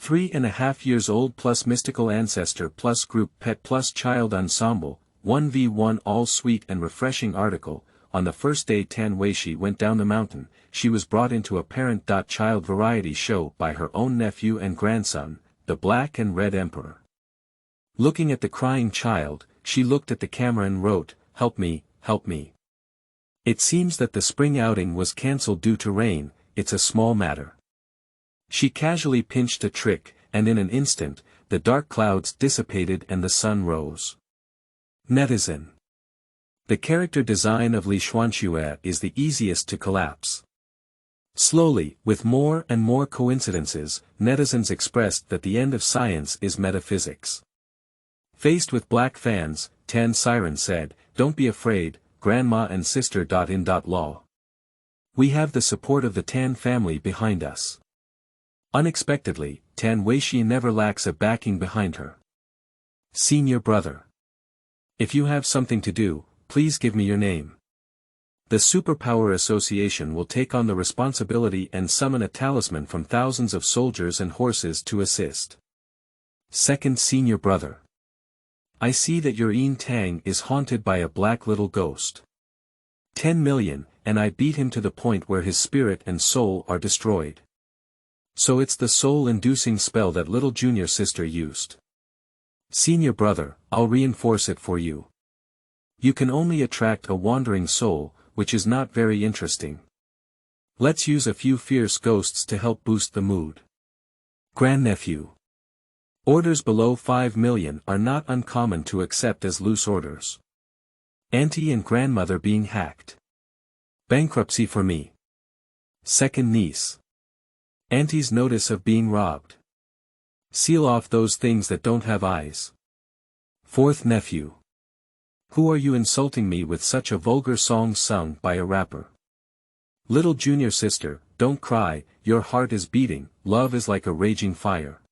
3.5 years old plus mystical ancestor plus group pet plus child ensemble, 1v1 all sweet and refreshing article. On the first day Tan Weixi went down the mountain, she was brought into a parent-child variety show by her own nephew and grandson, the Black and Red Emperor. Looking at the crying child, she looked at the camera and wrote, "Help me, help me." It seems that the spring outing was cancelled due to rain. It's a small matter. She casually pinched a trick, and in an instant, the dark clouds dissipated and the sun rose. Netizen. The character design of Li Xuanxue is the easiest to collapse. Slowly, with more and more coincidences, netizens expressed that the end of science is metaphysics. Faced with black fans, Tan Siren said, "Don't be afraid, grandma and sister. In law. We have the support of the Tan family behind us." Unexpectedly, Tan Weixi never lacks a backing behind her. Senior brother. If you have something to do, please give me your name. The Superpower Association will take on the responsibility and summon a talisman from thousands of soldiers and horses to assist. Second senior brother. I see that your Yin Tang is haunted by a black little ghost. 10 million, and I beat him to the point where his spirit and soul are destroyed. So it's the soul-inducing spell that little junior sister used. Senior brother, I'll reinforce it for you. You can only attract a wandering soul, which is not very interesting. Let's use a few fierce ghosts to help boost the mood. Grandnephew. Orders below 5 million are not uncommon to accept as loose orders. Auntie and grandmother being hacked. Bankruptcy for me. Second niece. Auntie's notice of being robbed. Seal off those things that don't have eyes. Fourth nephew. Who are you insulting me with such a vulgar song sung by a rapper? Little junior sister, don't cry, your heart is beating, love is like a raging fire.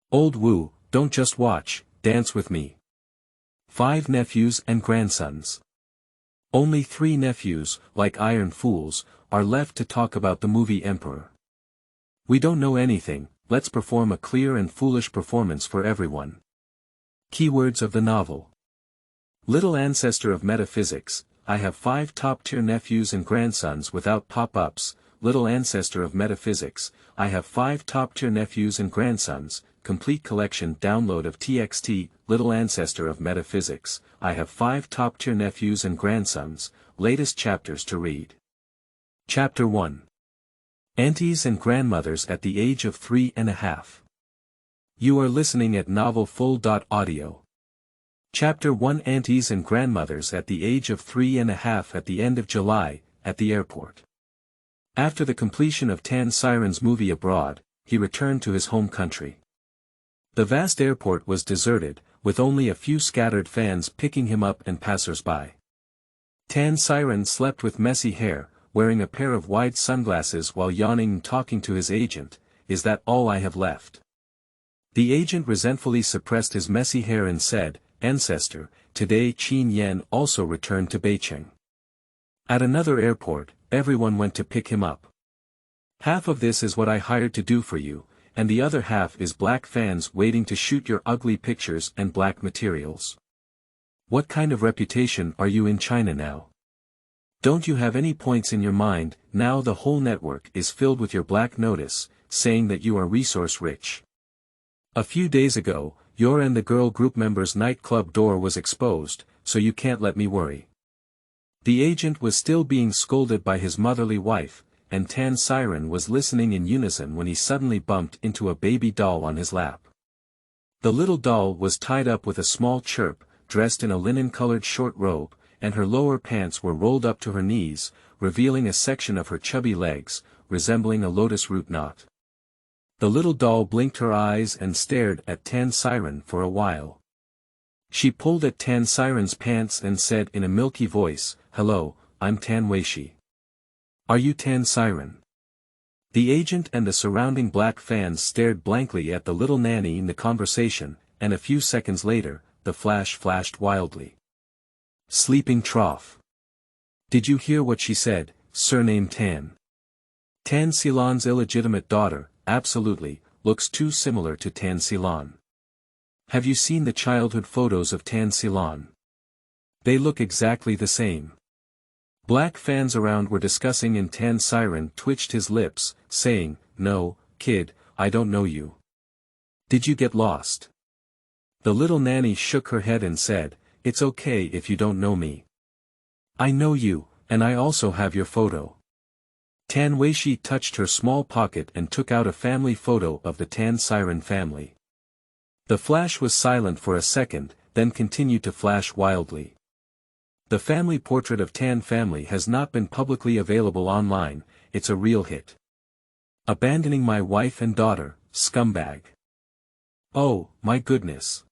Old Wu, don't just watch, dance with me. 5 nephews and grandsons. Only 3 nephews, like iron fools, are left to talk about the movie Emperor. We don't know anything, let's perform a clear and foolish performance for everyone. Keywords of the novel. Little Ancestor of Metaphysics, I have 5 top-tier nephews and grandsons without pop-ups. Little Ancestor of Metaphysics, I have 5 top-tier nephews and grandsons, complete collection download of TXT. Little Ancestor of Metaphysics, I have 5 top-tier nephews and grandsons, latest chapters to read. Chapter 1. Aunties and grandmothers at the age of 3.5. You are listening at novelfull.audio. Chapter 1. Aunties and grandmothers at the age of 3.5. At the end of July, at the airport. After the completion of Tan Siren's movie abroad, he returned to his home country. The vast airport was deserted, with only a few scattered fans picking him up and passers-by. Tan Siren slept with messy hair, wearing a pair of wide sunglasses while yawning and talking to his agent. Is that all I have left? The agent resentfully suppressed his messy hair and said, Ancestor, today Qin Yan also returned to Beijing. At another airport, everyone went to pick him up. Half of this is what I hired to do for you, and the other half is black fans waiting to shoot your ugly pictures and black materials. What kind of reputation are you in China now? Don't you have any points in your mind? Now the whole network is filled with your black notice, saying that you are resource rich. A few days ago, your and the girl group members' nightclub door was exposed, so you can't let me worry. The agent was still being scolded by his motherly wife, and Tan Siren was listening in unison when he suddenly bumped into a baby doll on his lap. The little doll was tied up with a small chirp, dressed in a linen-colored short robe, and her lower pants were rolled up to her knees, revealing a section of her chubby legs, resembling a lotus root knot. The little doll blinked her eyes and stared at Tan Siren for a while. She pulled at Tan Siren's pants and said in a milky voice, "Hello, I'm Tan Weixi. Are you Tan Siren?" The agent and the surrounding black fans stared blankly at the little nanny in the conversation, and a few seconds later, the flash flashed wildly. Sleeping trough. Did you hear what she said, surname Tan? Tan Silan's illegitimate daughter, absolutely, looks too similar to Tan Ceylon. Have you seen the childhood photos of Tan Ceylon? They look exactly the same. Black fans around were discussing and Tan Siren twitched his lips, saying, "No, kid, I don't know you. Did you get lost?" The little nanny shook her head and said, "It's okay if you don't know me. I know you, and I also have your photo." Tan Weixi touched her small pocket and took out a family photo of the Tan Siren family. The flash was silent for a second, then continued to flash wildly. The family portrait of Tan family has not been publicly available online, it's a real hit. Abandoning my wife and daughter, scumbag. Oh, my goodness.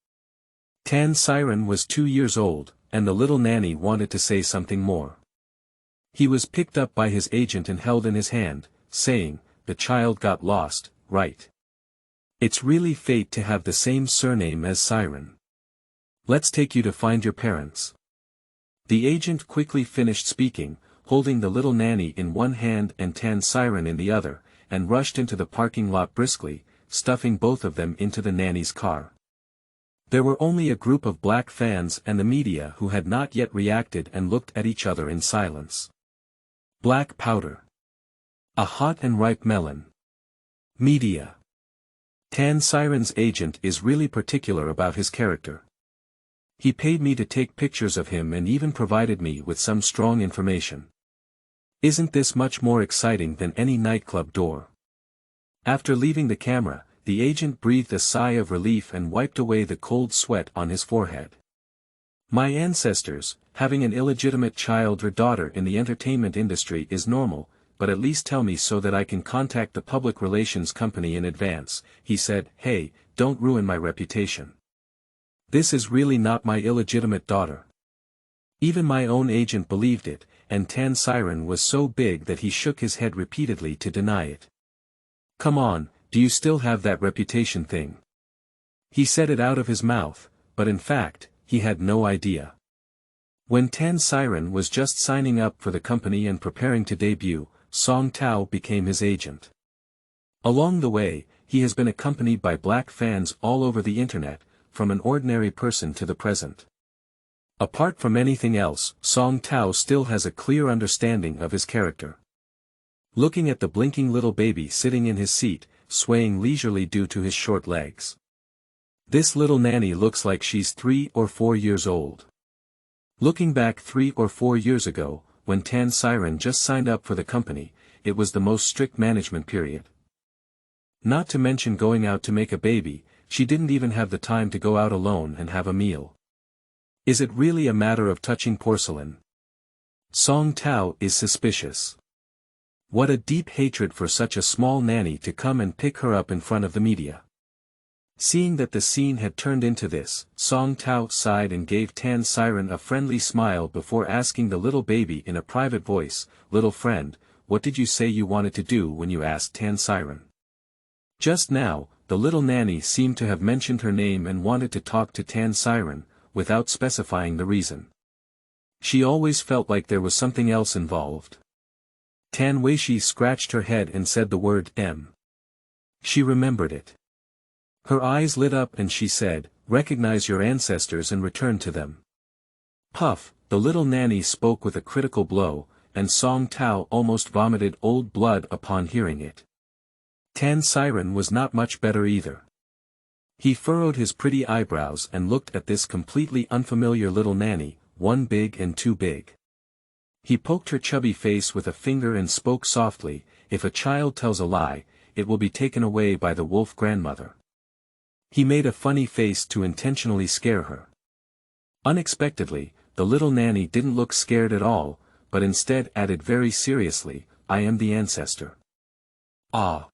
Tan Siren was 2 years old, and the little nanny wanted to say something more. He was picked up by his agent and held in his hand, saying, "The child got lost, right? It's really fate to have the same surname as Siren. Let's take you to find your parents." The agent quickly finished speaking, holding the little nanny in one hand and Tan Siren in the other, and rushed into the parking lot briskly, stuffing both of them into the nanny's car. There were only a group of black fans and the media who had not yet reacted and looked at each other in silence. Black powder. A hot and ripe melon. Media. Tan Siren's agent is really particular about his character. He paid me to take pictures of him and even provided me with some strong information. Isn't this much more exciting than any nightclub door? After leaving the camera, the agent breathed a sigh of relief and wiped away the cold sweat on his forehead. My ancestors, having an illegitimate child or daughter in the entertainment industry is normal, but at least tell me so that I can contact the public relations company in advance, he said. Hey, don't ruin my reputation. This is really not my illegitimate daughter. Even my own agent believed it, and Tan Siren was so big that he shook his head repeatedly to deny it. Come on, do you still have that reputation thing? He said it out of his mouth, but in fact, he had no idea. When Tan Siren was just signing up for the company and preparing to debut, Song Tao became his agent. Along the way, he has been accompanied by black fans all over the internet, from an ordinary person to the present. Apart from anything else, Song Tao still has a clear understanding of his character. Looking at the blinking little baby sitting in his seat, swaying leisurely due to his short legs. This little nanny looks like she's 3 or 4 years old. Looking back 3 or 4 years ago, when Tan Siren just signed up for the company, it was the most strict management period. Not to mention going out to make a baby, she didn't even have the time to go out alone and have a meal. Is it really a matter of touching porcelain? Song Tao is suspicious. What a deep hatred for such a small nanny to come and pick her up in front of the media. Seeing that the scene had turned into this, Song Tao sighed and gave Tan Siren a friendly smile before asking the little baby in a private voice, "Little friend, what did you say you wanted to do when you asked Tan Siren?" Just now, the little nanny seemed to have mentioned her name and wanted to talk to Tan Siren, without specifying the reason. She always felt like there was something else involved. Tan Weixi scratched her head and said the word M. She remembered it. Her eyes lit up and she said, "Recognize your ancestors and return to them." Puff, the little nanny spoke with a critical blow, and Song Tao almost vomited old blood upon hearing it. Tan Siren was not much better either. He furrowed his pretty eyebrows and looked at this completely unfamiliar little nanny, one big and too big. He poked her chubby face with a finger and spoke softly, "If a child tells a lie, it will be taken away by the wolf grandmother." He made a funny face to intentionally scare her. Unexpectedly, the little nanny didn't look scared at all, but instead added very seriously, "I am the ancestor." Ah!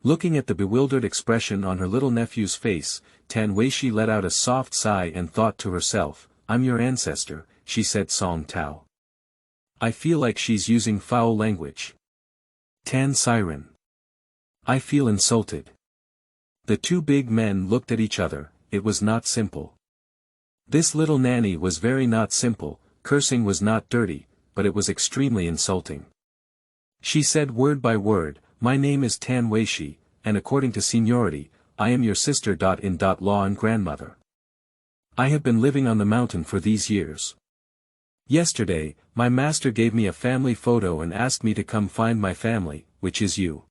Looking at the bewildered expression on her little nephew's face, Tan Weixi let out a soft sigh and thought to herself, "I'm your ancestor," she said. Song Tao. I feel like she's using foul language. Tan Siren. I feel insulted. The two big men looked at each other. It was not simple. This little nanny was very not simple. Cursing was not dirty, but it was extremely insulting. She said word by word, "My name is Tan Weixi, and according to seniority, I am your sister.in-law and grandmother. I have been living on the mountain for these years. Yesterday, my master gave me a family photo and asked me to come find my family, which is you."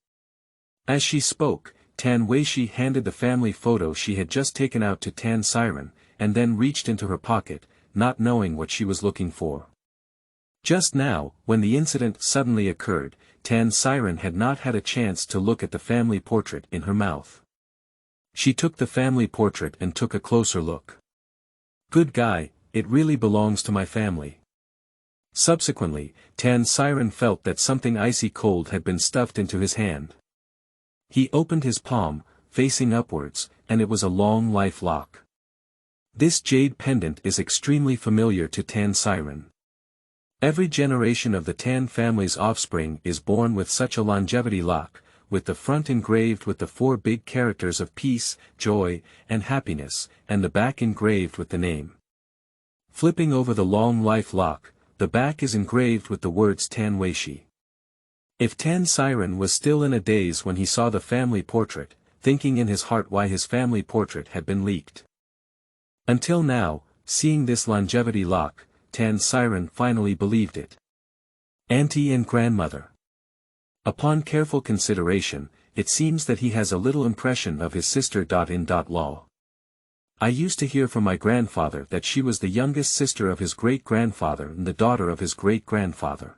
As she spoke, Tan Weixi handed the family photo she had just taken out to Tan Siren, and then reached into her pocket, not knowing what she was looking for. Just now, when the incident suddenly occurred, Tan Siren had not had a chance to look at the family portrait in her mouth. She took the family portrait and took a closer look. "Good guy, it really belongs to my family." Subsequently, Tan Siren felt that something icy cold had been stuffed into his hand. He opened his palm, facing upwards, and it was a long life lock. This jade pendant is extremely familiar to Tan Siren. Every generation of the Tan family's offspring is born with such a longevity lock, with the front engraved with the 4 big characters of peace, joy, and happiness, and the back engraved with the name. Flipping over the long life lock, the back is engraved with the words Tan Weixi. If Tan Siren was still in a daze when he saw the family portrait, thinking in his heart why his family portrait had been leaked. Until now, seeing this longevity lock, Tan Siren finally believed it. Auntie and grandmother. Upon careful consideration, it seems that he has a little impression of his sister.in-law. I used to hear from my grandfather that she was the youngest sister of his great-grandfather and the daughter of his great-grandfather.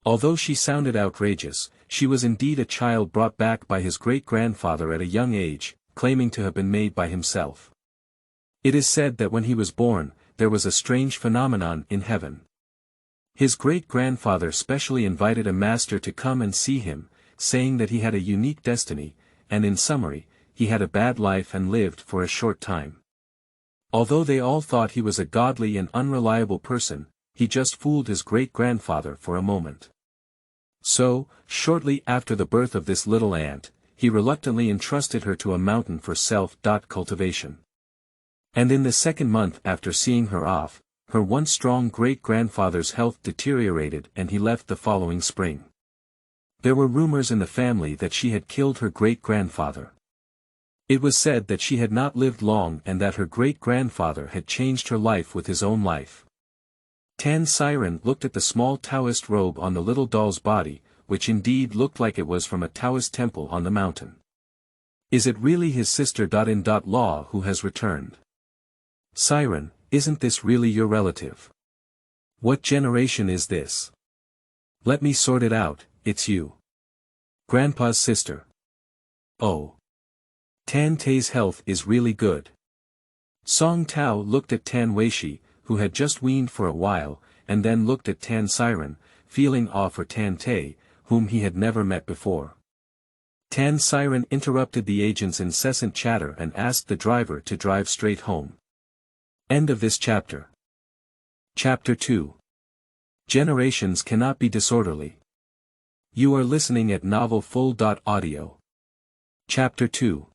Although she sounded outrageous, she was indeed a child brought back by his great-grandfather at a young age, claiming to have been made by himself. It is said that when he was born, there was a strange phenomenon in heaven. His great-grandfather specially invited a master to come and see him, saying that he had a unique destiny, and in summary, he had a bad life and lived for a short time. Although they all thought he was a godly and unreliable person, he just fooled his great-grandfather for a moment. So, shortly after the birth of this little ant, he reluctantly entrusted her to a mountain for self-cultivation. And in the second month after seeing her off, her once strong great-grandfather's health deteriorated and he left the following spring. There were rumors in the family that she had killed her great-grandfather. It was said that she had not lived long and that her great-grandfather had changed her life with his own life. Tan Siren looked at the small Taoist robe on the little doll's body, which indeed looked like it was from a Taoist temple on the mountain. Is it really his sister.in-law who has returned? Siren, isn't this really your relative? What generation is this? Let me sort it out, it's you. Grandpa's sister. Oh. Tan Tai's health is really good. Song Tao looked at Tan Weixi, who had just weaned for a while, and then looked at Tan Siren, feeling awe for Tan Tai, whom he had never met before. Tan Siren interrupted the agent's incessant chatter and asked the driver to drive straight home. End of this chapter. Chapter 2. Generations cannot be disorderly. You are listening at novelfull.audio. Chapter 2.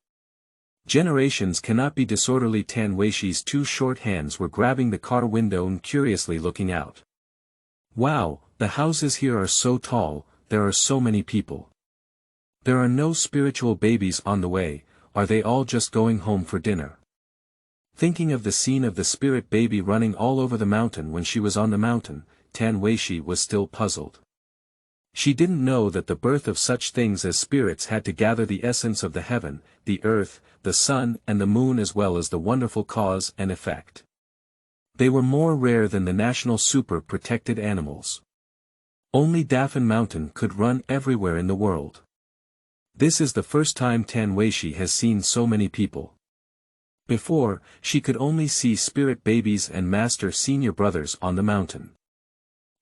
Generations cannot be disorderly. Tan Weixi's 2 short hands were grabbing the car window and curiously looking out. Wow, the houses here are so tall, there are so many people. There are no spiritual babies on the way, are they all just going home for dinner? Thinking of the scene of the spirit baby running all over the mountain when she was on the mountain, Tan Weixi was still puzzled. She didn't know that the birth of such things as spirits had to gather the essence of the heaven, the earth, the sun and the moon as well as the wonderful cause and effect. They were more rare than the national super-protected animals. Only Daffin Mountain could run everywhere in the world. This is the first time Tan Weixi has seen so many people. Before, she could only see spirit babies and master senior brothers on the mountain.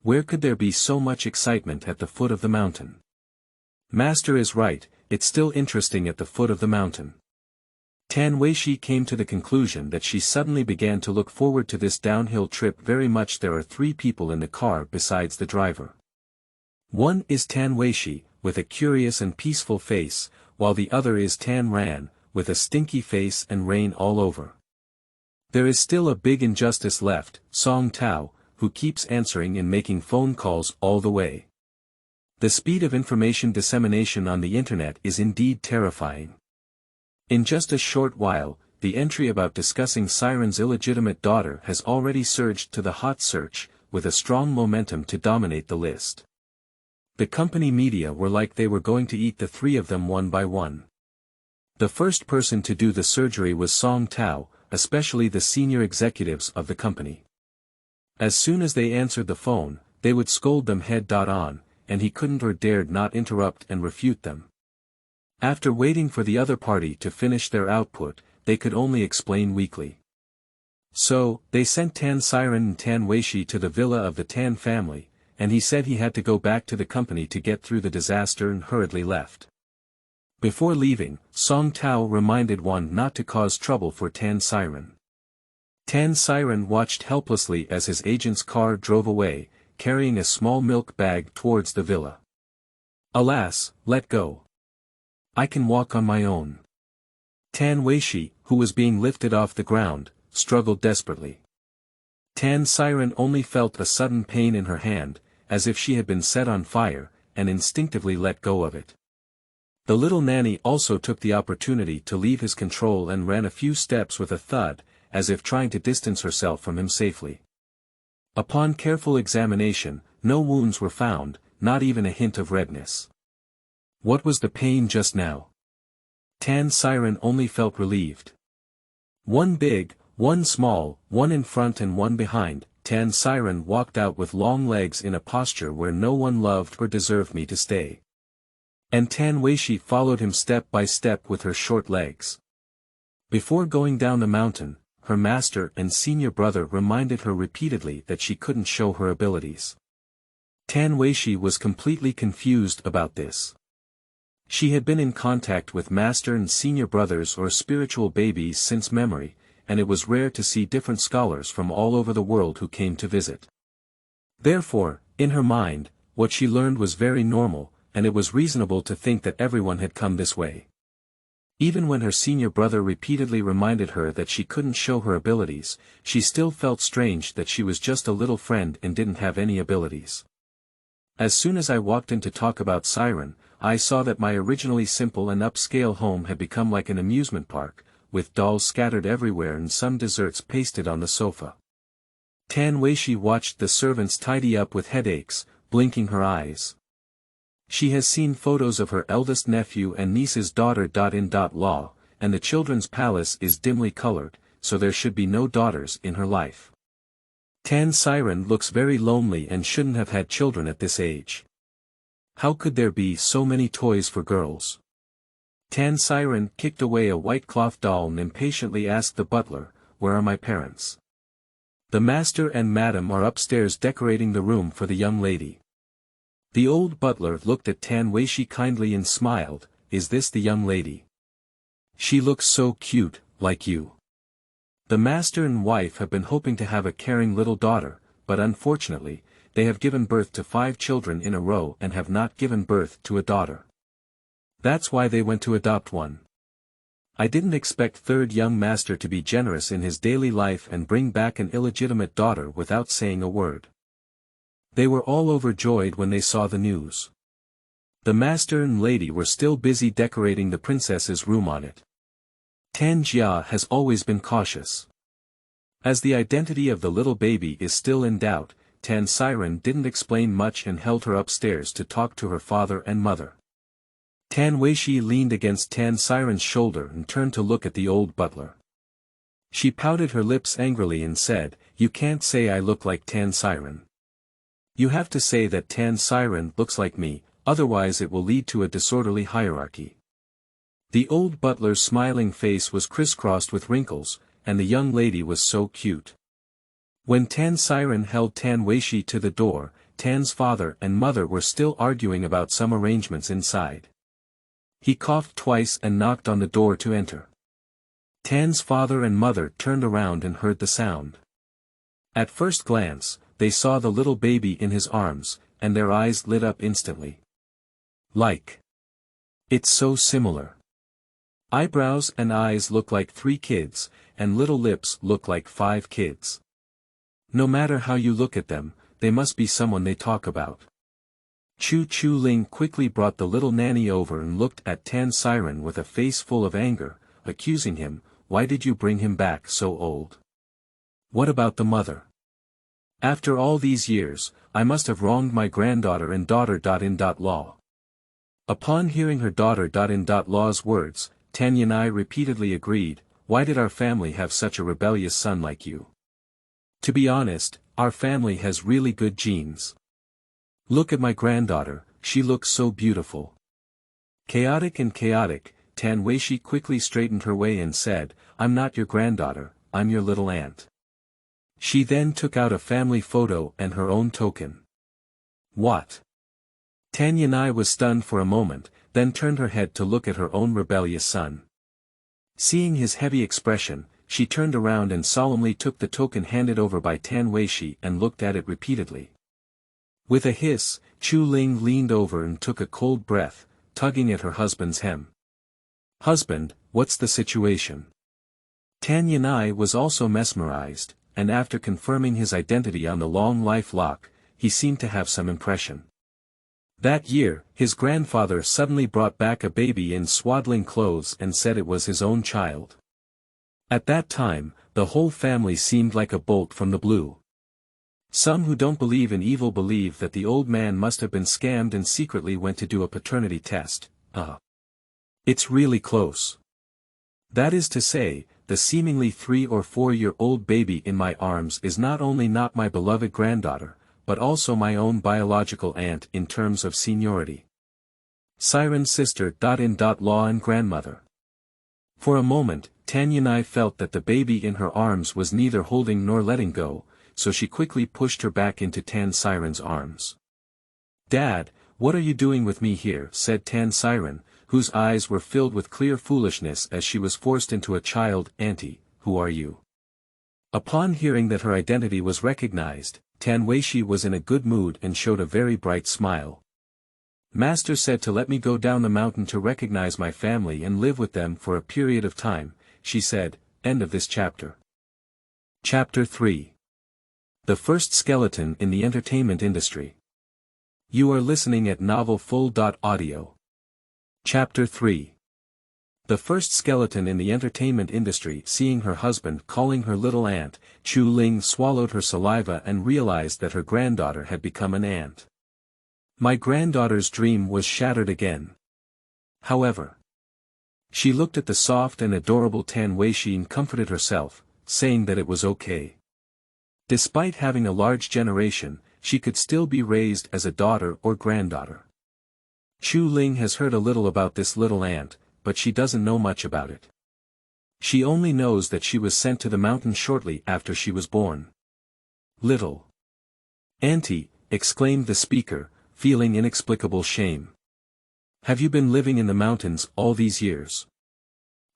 Where could there be so much excitement at the foot of the mountain? Master is right, it's still interesting at the foot of the mountain. Tan Weixi came to the conclusion that she suddenly began to look forward to this downhill trip very much. There are 3 people in the car besides the driver. One is Tan Weixi, with a curious and peaceful face, while the other is Tan Ran, with a stinky face and rain all over. There is still a big injustice left, Song Tao, who keeps answering and making phone calls all the way. The speed of information dissemination on the internet is indeed terrifying. In just a short while, the entry about discussing Siren's illegitimate daughter has already surged to the hot search, with a strong momentum to dominate the list. The company media were like they were going to eat the three of them one by one. The first person to do the surgery was Song Tao, especially the senior executives of the company. As soon as they answered the phone, they would scold them head-on, and he couldn't or dared not interrupt and refute them. After waiting for the other party to finish their output, they could only explain weakly. So, they sent Tan Siren and Tan Weixi to the villa of the Tan family, and he said he had to go back to the company to get through the disaster and hurriedly left. Before leaving, Song Tao reminded one not to cause trouble for Tan Siren. Tan Siren watched helplessly as his agent's car drove away, carrying a small milk bag towards the villa. Alas, let go. I can walk on my own. Tan Weixi, who was being lifted off the ground, struggled desperately. Tan Siren only felt a sudden pain in her hand, as if she had been set on fire, and instinctively let go of it. The little nanny also took the opportunity to leave his control and ran a few steps with a thud, as if trying to distance herself from him safely. Upon careful examination, no wounds were found, not even a hint of redness. What was the pain just now? Tan Siren only felt relieved. One big, one small, one in front and one behind, Tan Siren walked out with long legs in a posture where no one loved or deserved me to stay. And Tan Weixi followed him step by step with her short legs. Before going down the mountain, her master and senior brother reminded her repeatedly that she couldn't show her abilities. Tan Weixi was completely confused about this. She had been in contact with master and senior brothers or spiritual babies since memory, and it was rare to see different scholars from all over the world who came to visit. Therefore, in her mind, what she learned was very normal, and it was reasonable to think that everyone had come this way. Even when her senior brother repeatedly reminded her that she couldn't show her abilities, she still felt strange that she was just a little friend and didn't have any abilities. As soon as I walked in to talk about Siren, I saw that my originally simple and upscale home had become like an amusement park, with dolls scattered everywhere and some desserts pasted on the sofa. Tan Weixi watched the servants tidy up with headaches, blinking her eyes. She has seen photos of her eldest nephew and niece's daughter.in.law, and the children's palace is dimly colored, so there should be no daughters in her life. Tan Siren looks very lonely and shouldn't have had children at this age. How could there be so many toys for girls? Tan Siren kicked away a white cloth doll and impatiently asked the butler, "Where are my parents?" "The master and madam are upstairs decorating the room for the young lady." The old butler looked at Tan Weixi kindly and smiled, "Is this the young lady? She looks so cute, like you." The master and wife have been hoping to have a caring little daughter, but unfortunately, they have given birth to 5 children in a row and have not given birth to a daughter. That's why they went to adopt one. I didn't expect third young master to be generous in his daily life and bring back an illegitimate daughter without saying a word. They were all overjoyed when they saw the news. The master and lady were still busy decorating the princess's room on it. Tan Jia has always been cautious. As the identity of the little baby is still in doubt, Tan Siren didn't explain much and held her upstairs to talk to her father and mother. Tan Weixi leaned against Tan Siren's shoulder and turned to look at the old butler. She pouted her lips angrily and said, "You can't say I look like Tan Siren. You have to say that Tan Siren looks like me, otherwise it will lead to a disorderly hierarchy." The old butler's smiling face was crisscrossed with wrinkles, and the young lady was so cute. When Tan Siren held Tan Weixi to the door, Tan's father and mother were still arguing about some arrangements inside. He coughed twice and knocked on the door to enter. Tan's father and mother turned around and heard the sound. At first glance, they saw the little baby in his arms, and their eyes lit up instantly. Like. It's so similar. Eyebrows and eyes look like 3 kids, and little lips look like 5 kids. No matter how you look at them, they must be someone they talk about. Chu Ling quickly brought the little nanny over and looked at Tan Siren with a face full of anger, accusing him, "Why did you bring him back so old? What about the mother? After all these years, I must have wronged my granddaughter and daughter.in.law." Upon hearing her daughter.in.law's words, Tan Yanai repeatedly agreed, "Why did our family have such a rebellious son like you? To be honest, our family has really good genes. Look at my granddaughter, she looks so beautiful." Chaotic, Tan Weixi quickly straightened her way and said, "I'm not your granddaughter, I'm your little aunt." She then took out a family photo and her own token. What? Tan Yanai was stunned for a moment, then turned her head to look at her own rebellious son. Seeing his heavy expression, she turned around and solemnly took the token handed over by Tan Weixi and looked at it repeatedly. With a hiss, Chu Ling leaned over and took a cold breath, tugging at her husband's hem. "Husband, what's the situation?" Tan Yanai was also mesmerized, and after confirming his identity on the long life lock, he seemed to have some impression. That year, his grandfather suddenly brought back a baby in swaddling clothes and said it was his own child. At that time, the whole family seemed like a bolt from the blue. Some who don't believe in evil believe that the old man must have been scammed and secretly went to do a paternity test. It's really close. That is to say, the seemingly 3 or 4-year-old baby in my arms is not only not my beloved granddaughter, but also my own biological aunt in terms of seniority. Siren's sister.in.law and grandmother. For a moment, Tan Yanai felt that the baby in her arms was neither holding nor letting go, so she quickly pushed her back into Tan Siren's arms. "Dad, what are you doing with me here?" said Tan Siren, whose eyes were filled with clear foolishness as she was forced into a child. "Auntie, who are you?" Upon hearing that her identity was recognized, Tan Weixi was in a good mood and showed a very bright smile. "Master said to let me go down the mountain to recognize my family and live with them for a period of time," she said. End of this chapter. Chapter 3. The first skeleton in the entertainment industry. You are listening at novelfull.audio. Chapter 3. The first skeleton in the entertainment industry. Seeing her husband calling her little aunt, Chu Ling swallowed her saliva and realized that her granddaughter had become an aunt. My granddaughter's dream was shattered again. However, she looked at the soft and adorable Tan Weixi and comforted herself, saying that it was okay. Despite having a large generation, she could still be raised as a daughter or granddaughter. Chu Ling has heard a little about this little aunt, but she doesn't know much about it. She only knows that she was sent to the mountain shortly after she was born. "Little auntie," exclaimed the speaker, feeling inexplicable shame. "Have you been living in the mountains all these years?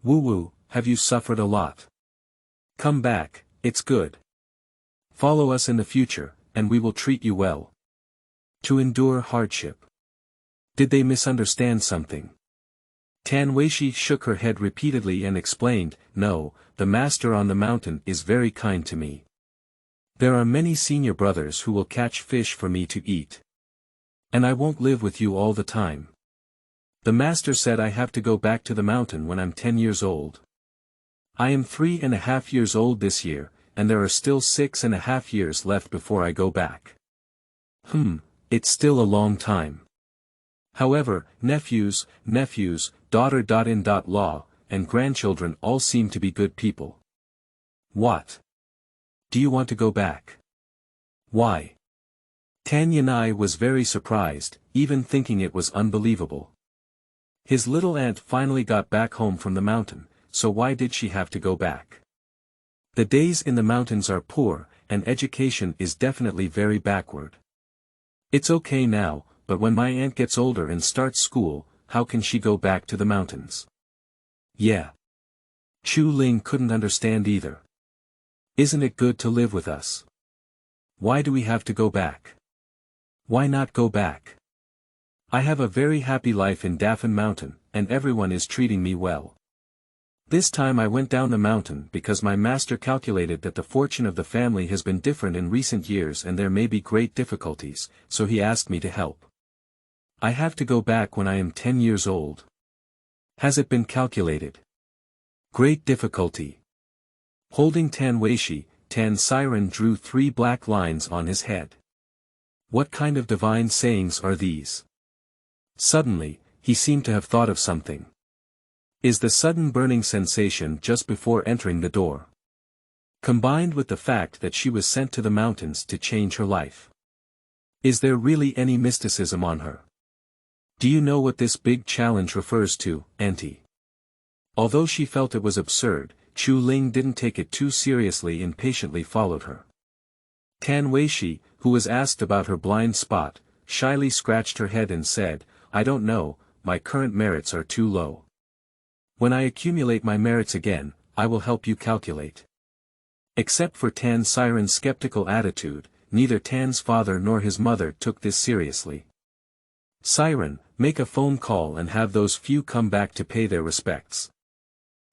Wuwu, have you suffered a lot? Come back, it's good. Follow us in the future, and we will treat you well. To endure hardship." Did they misunderstand something? Tan Weixi shook her head repeatedly and explained, "No, the master on the mountain is very kind to me. There are many senior brothers who will catch fish for me to eat. And I won't live with you all the time. The master said I have to go back to the mountain when I'm 10 years old. I am 3.5 years old this year, and there are still 6.5 years left before I go back. It's still a long time. However, nephews, daughter.in.law, and grandchildren all seem to be good people. What? Do you want to go back? Why?" Tan Yanai was very surprised, even thinking it was unbelievable. His little aunt finally got back home from the mountain, so why did she have to go back? The days in the mountains are poor, and education is definitely very backward. It's okay now, but when my aunt gets older and starts school, how can she go back to the mountains? Yeah. Chu Ling couldn't understand either. Isn't it good to live with us? Why do we have to go back? Why not go back? I have a very happy life in Daffin Mountain, and everyone is treating me well. This time I went down the mountain because my master calculated that the fortune of the family has been different in recent years and there may be great difficulties, so he asked me to help. I have to go back when I am 10 years old. Has it been calculated? Great difficulty. Holding Tan Weixi, Tan Siren drew 3 black lines on his head. What kind of divine sayings are these? Suddenly, he seemed to have thought of something. Is the sudden burning sensation just before entering the door, combined with the fact that she was sent to the mountains to change her life? Is there really any mysticism on her? Do you know what this big challenge refers to, Auntie? Although she felt it was absurd, Chu Ling didn't take it too seriously and patiently followed her. Tan Weixi, who was asked about her blind spot, shyly scratched her head and said, I don't know, my current merits are too low. When I accumulate my merits again, I will help you calculate. Except for Tan Siren's skeptical attitude, neither Tan's father nor his mother took this seriously. Siren, make a phone call and have those few come back to pay their respects.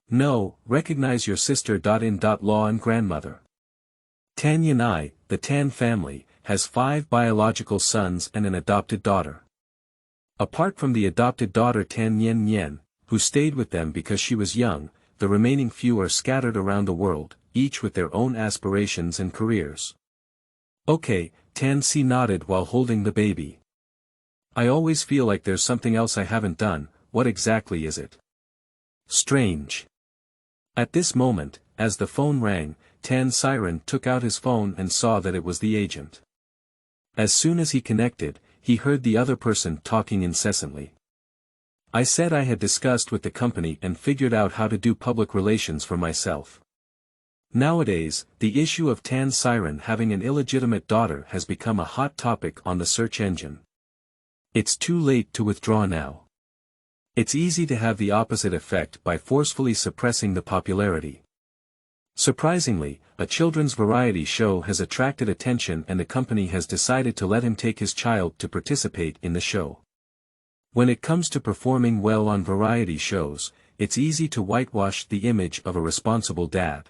No, recognize your sister.in.law and grandmother. Tan Yanai, the Tan family, has 5 biological sons and an adopted daughter. Apart from the adopted daughter Tan Yen Yen, who stayed with them because she was young, the remaining few are scattered around the world, each with their own aspirations and careers. Okay, Tan Si nodded while holding the baby. I always feel like there's something else I haven't done, what exactly is it? Strange. At this moment, as the phone rang, Tan Siren took out his phone and saw that it was the agent. As soon as he connected, he heard the other person talking incessantly. I said I had discussed with the company and figured out how to do public relations for myself. Nowadays, the issue of Tan Siren having an illegitimate daughter has become a hot topic on the search engine. It's too late to withdraw now. It's easy to have the opposite effect by forcefully suppressing the popularity. Surprisingly, a children's variety show has attracted attention and the company has decided to let him take his child to participate in the show. When it comes to performing well on variety shows, it's easy to whitewash the image of a responsible dad.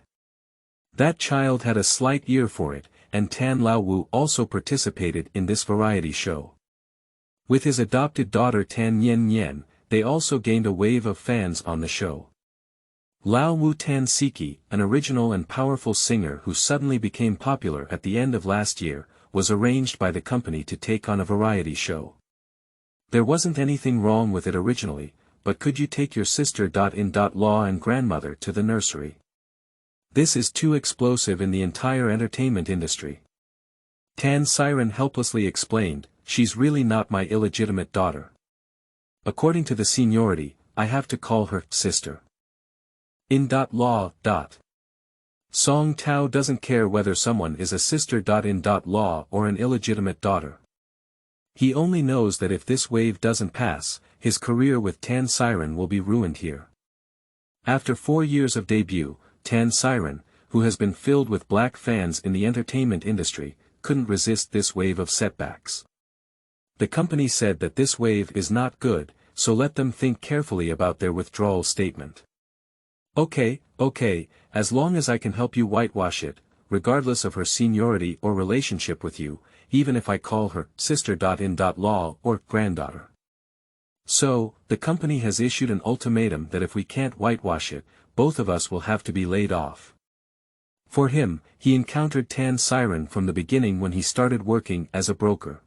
That child had a slight ear for it, and Tan Laowu also participated in this variety show. With his adopted daughter Tan Yen Yen, they also gained a wave of fans on the show. Laowu Tan Siki, an original and powerful singer who suddenly became popular at the end of last year, was arranged by the company to take on a variety show. There wasn't anything wrong with it originally, but could you take your sister.in.law and grandmother to the nursery? This is too explosive in the entire entertainment industry. Tan Siren helplessly explained, she's really not my illegitimate daughter. According to the seniority, I have to call her sister. In.law. Song Tao doesn't care whether someone is a sister.in.law or an illegitimate daughter. He only knows that if this wave doesn't pass, his career with Tan Siren will be ruined here. After 4 years of debut, Tan Siren, who has been filled with black fans in the entertainment industry, couldn't resist this wave of setbacks. The company said that this wave is not good, so let them think carefully about their withdrawal statement. Okay, as long as I can help you whitewash it, regardless of her seniority or relationship with you, even if I call her sister.in.law or granddaughter. So, the company has issued an ultimatum that if we can't whitewash it, both of us will have to be laid off. For him, he encountered Tan Siren from the beginning when he started working as a broker.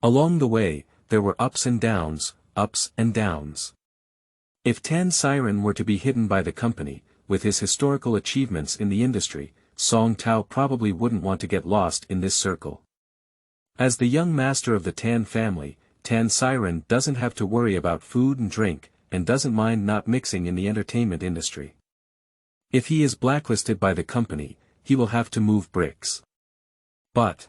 Along the way, there were ups and downs. If Tan Siren were to be hidden by the company, with his historical achievements in the industry, Song Tao probably wouldn't want to get lost in this circle. As the young master of the Tan family, Tan Siren doesn't have to worry about food and drink, and doesn't mind not mixing in the entertainment industry. If he is blacklisted by the company, he will have to move bricks. But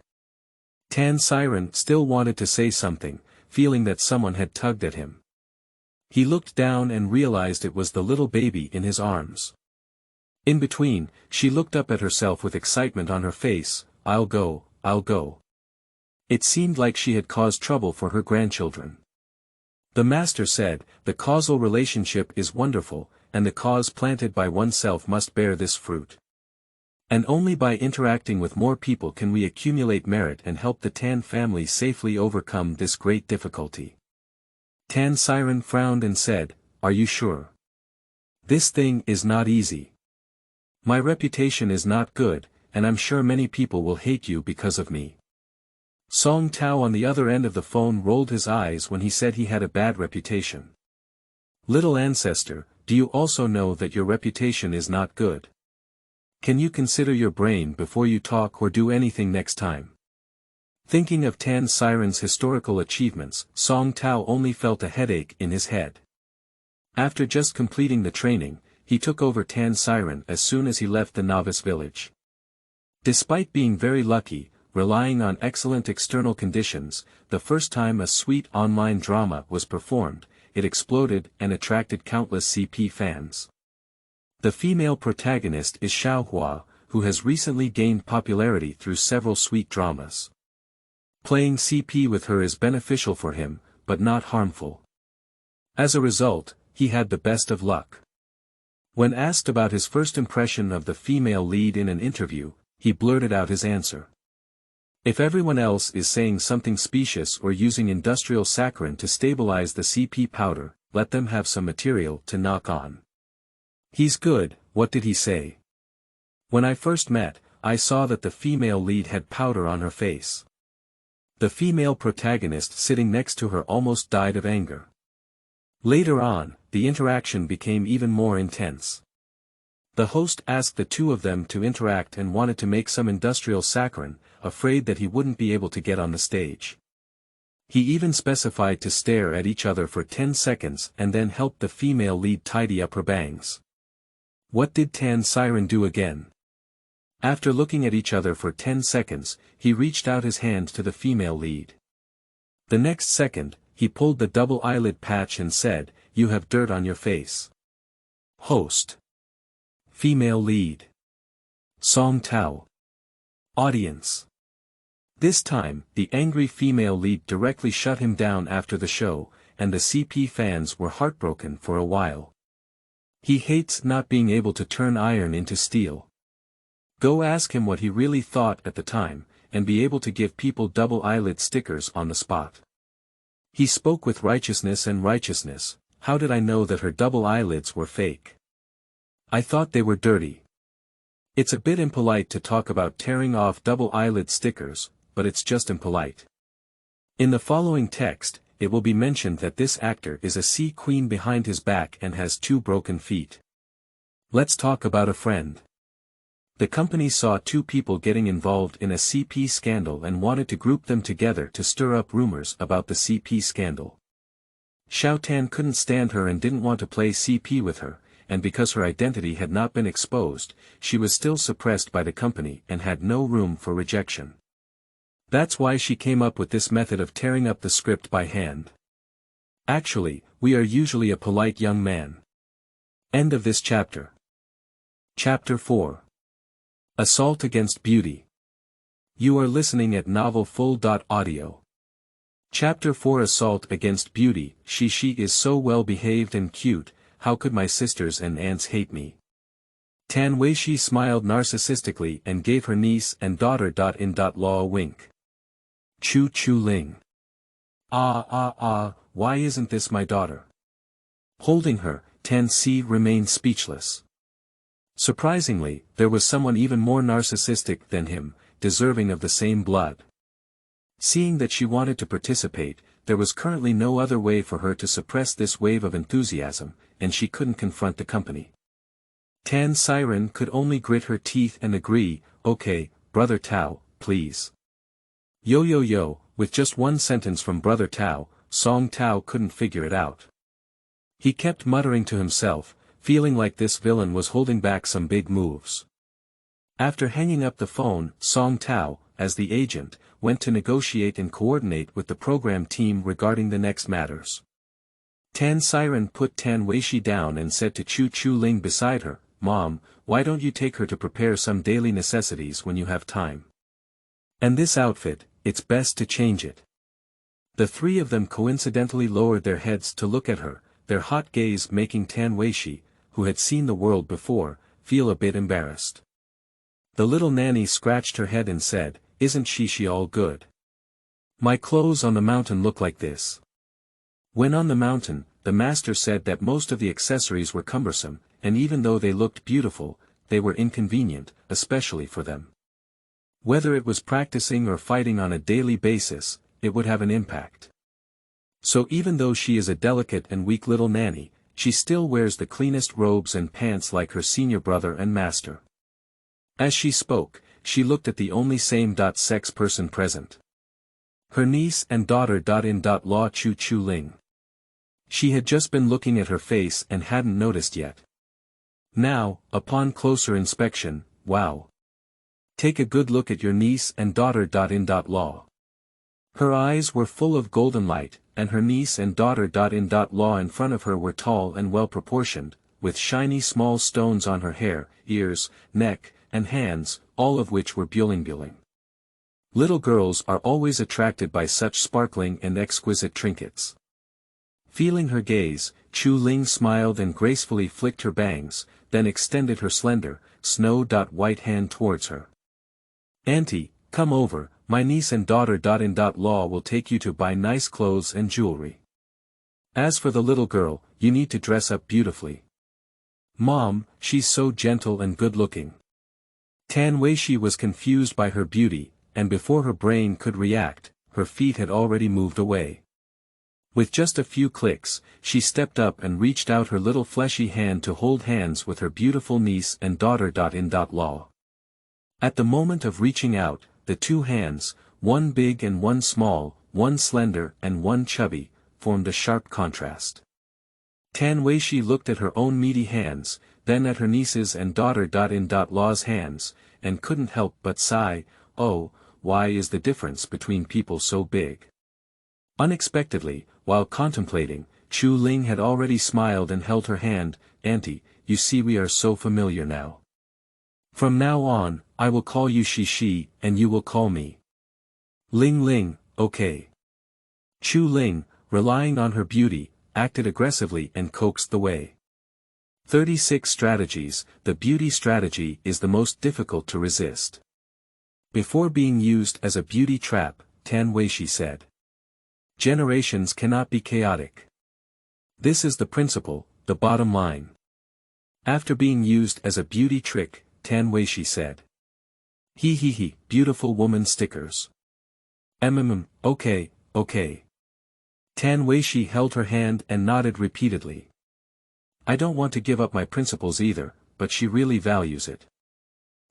Tan Siren still wanted to say something, feeling that someone had tugged at him. He looked down and realized it was the little baby in his arms. In between, she looked up at herself with excitement on her face. I'll go. It seemed like she had caused trouble for her grandchildren. The master said, the causal relationship is wonderful, and the cause planted by oneself must bear this fruit. And only by interacting with more people can we accumulate merit and help the Tan family safely overcome this great difficulty. Tan Siren frowned and said, "Are you sure? This thing is not easy. My reputation is not good, and I'm sure many people will hate you because of me." Song Tao on the other end of the phone rolled his eyes when he said he had a bad reputation. "Little ancestor, do you also know that your reputation is not good? Can you consider your brain before you talk or do anything next time?" Thinking of Tan Siren's historical achievements, Song Tao only felt a headache in his head. After just completing the training, he took over Tan Siren as soon as he left the novice village. Despite being very lucky, relying on excellent external conditions, the first time a sweet online drama was performed, it exploded and attracted countless CP fans. The female protagonist is Xiaohua, who has recently gained popularity through several sweet dramas. Playing CP with her is beneficial for him, but not harmful. As a result, he had the best of luck. When asked about his first impression of the female lead in an interview, he blurted out his answer. "If everyone else is saying something specious or using industrial saccharin to stabilize the CP powder, let them have some material to knock on. He's good." What did he say? "When I first met, I saw that the female lead had powder on her face." The female protagonist sitting next to her almost died of anger. Later on, the interaction became even more intense. The host asked the two of them to interact and wanted to make some industrial saccharin, afraid that he wouldn't be able to get on the stage. He even specified to stare at each other for 10 seconds and then helped the female lead tidy up her bangs. What did Tan Siren do again? After looking at each other for 10 seconds, he reached out his hand to the female lead. The next second, he pulled the double eyelid patch and said, "You have dirt on your face." Host. Female lead. Song Tao. Audience. This time, the angry female lead directly shut him down after the show, and the CP fans were heartbroken for a while. He hates not being able to turn iron into steel. Go ask him what he really thought at the time, and be able to give people double eyelid stickers on the spot. He spoke with righteousness and righteousness. How did I know that her double eyelids were fake? I thought they were dirty. It's a bit impolite to talk about tearing off double eyelid stickers, but it's just impolite. In the following text, it will be mentioned that this actor is a sea queen behind his back and has 2 broken feet. Let's talk about a friend. The company saw 2 people getting involved in a CP scandal and wanted to group them together to stir up rumors about the CP scandal. Xiao Tan couldn't stand her and didn't want to play CP with her, and because her identity had not been exposed, she was still suppressed by the company and had no room for rejection. That's why she came up with this method of tearing up the script by hand. Actually, we are usually a polite young man. End of this chapter. Chapter 4. Assault Against Beauty. You are listening at novelfull.audio. Chapter 4. Assault Against Beauty. She is so well behaved and cute, how could my sisters and aunts hate me? Tan Weixi smiled narcissistically and gave her niece and daughter-in-law a wink. Chu Chu Ling. Why isn't this my daughter? Holding her, Tan Si remained speechless. Surprisingly, there was someone even more narcissistic than him, deserving of the same blood. Seeing that she wanted to participate, there was currently no other way for her to suppress this wave of enthusiasm, and she couldn't confront the company. Tan Siren could only grit her teeth and agree, "Okay, Brother Tao, please." Yo, with just one sentence from Brother Tao, Song Tao couldn't figure it out. He kept muttering to himself, feeling like this villain was holding back some big moves. After hanging up the phone, Song Tao, as the agent, went to negotiate and coordinate with the program team regarding the next matters. Tan Siren put Tan Weixi down and said to Chu Chu Ling beside her, "Mom, why don't you take her to prepare some daily necessities when you have time? And this outfit, it's best to change it." The 3 of them coincidentally lowered their heads to look at her, their hot gaze making Tan Weixi, who had seen the world before, feel a bit embarrassed. The little nanny scratched her head and said, "Isn't she all good? My clothes on the mountain look like this." When on the mountain, the master said that most of the accessories were cumbersome, and even though they looked beautiful, they were inconvenient, especially for them. Whether it was practicing or fighting on a daily basis, it would have an impact. So even though she is a delicate and weak little nanny, she still wears the cleanest robes and pants like her senior brother and master. As she spoke, she looked at the only same-sex person present. Her niece and daughter-in-law Chu Ling. She had just been looking at her face and hadn't noticed yet. Now, upon closer inspection, wow. Take a good look at your niece and daughter-in-law. Her eyes were full of golden light, and her niece and daughter-in-law in front of her were tall and well-proportioned, with shiny small stones on her hair, ears, neck, and hands, all of which were bling. Little girls are always attracted by such sparkling and exquisite trinkets. Feeling her gaze, Chu Ling smiled and gracefully flicked her bangs, then extended her slender, snow-white hand towards her. "Auntie, come over, my niece and daughter-in-law will take you to buy nice clothes and jewelry. As for the little girl, you need to dress up beautifully. Mom, she's so gentle and good-looking." Tan Weixi was confused by her beauty, and before her brain could react, her feet had already moved away. With just a few clicks, she stepped up and reached out her little fleshy hand to hold hands with her beautiful niece and daughter-in-law. At the moment of reaching out, the two hands, one big and one small, one slender and one chubby, formed a sharp contrast. Tan Weixi looked at her own meaty hands, then at her niece's and daughter-in-law's hands, and couldn't help but sigh, "Oh, why is the difference between people so big?" Unexpectedly, while contemplating, Chu Ling had already smiled and held her hand. "Auntie, you see we are so familiar now. From now on, I will call you she, and you will call me Ling, okay." Chu Ling, relying on her beauty, acted aggressively and coaxed the way. 36 strategies. The beauty strategy is the most difficult to resist. Before being used as a beauty trap, Tan Weixi said, "Generations cannot be chaotic. This is the principle, the bottom line." After being used as a beauty trick, Tan Weixi said, He, beautiful woman stickers. Okay. Tan Weixi held her hand and nodded repeatedly. "I don't want to give up my principles either, but she really values it."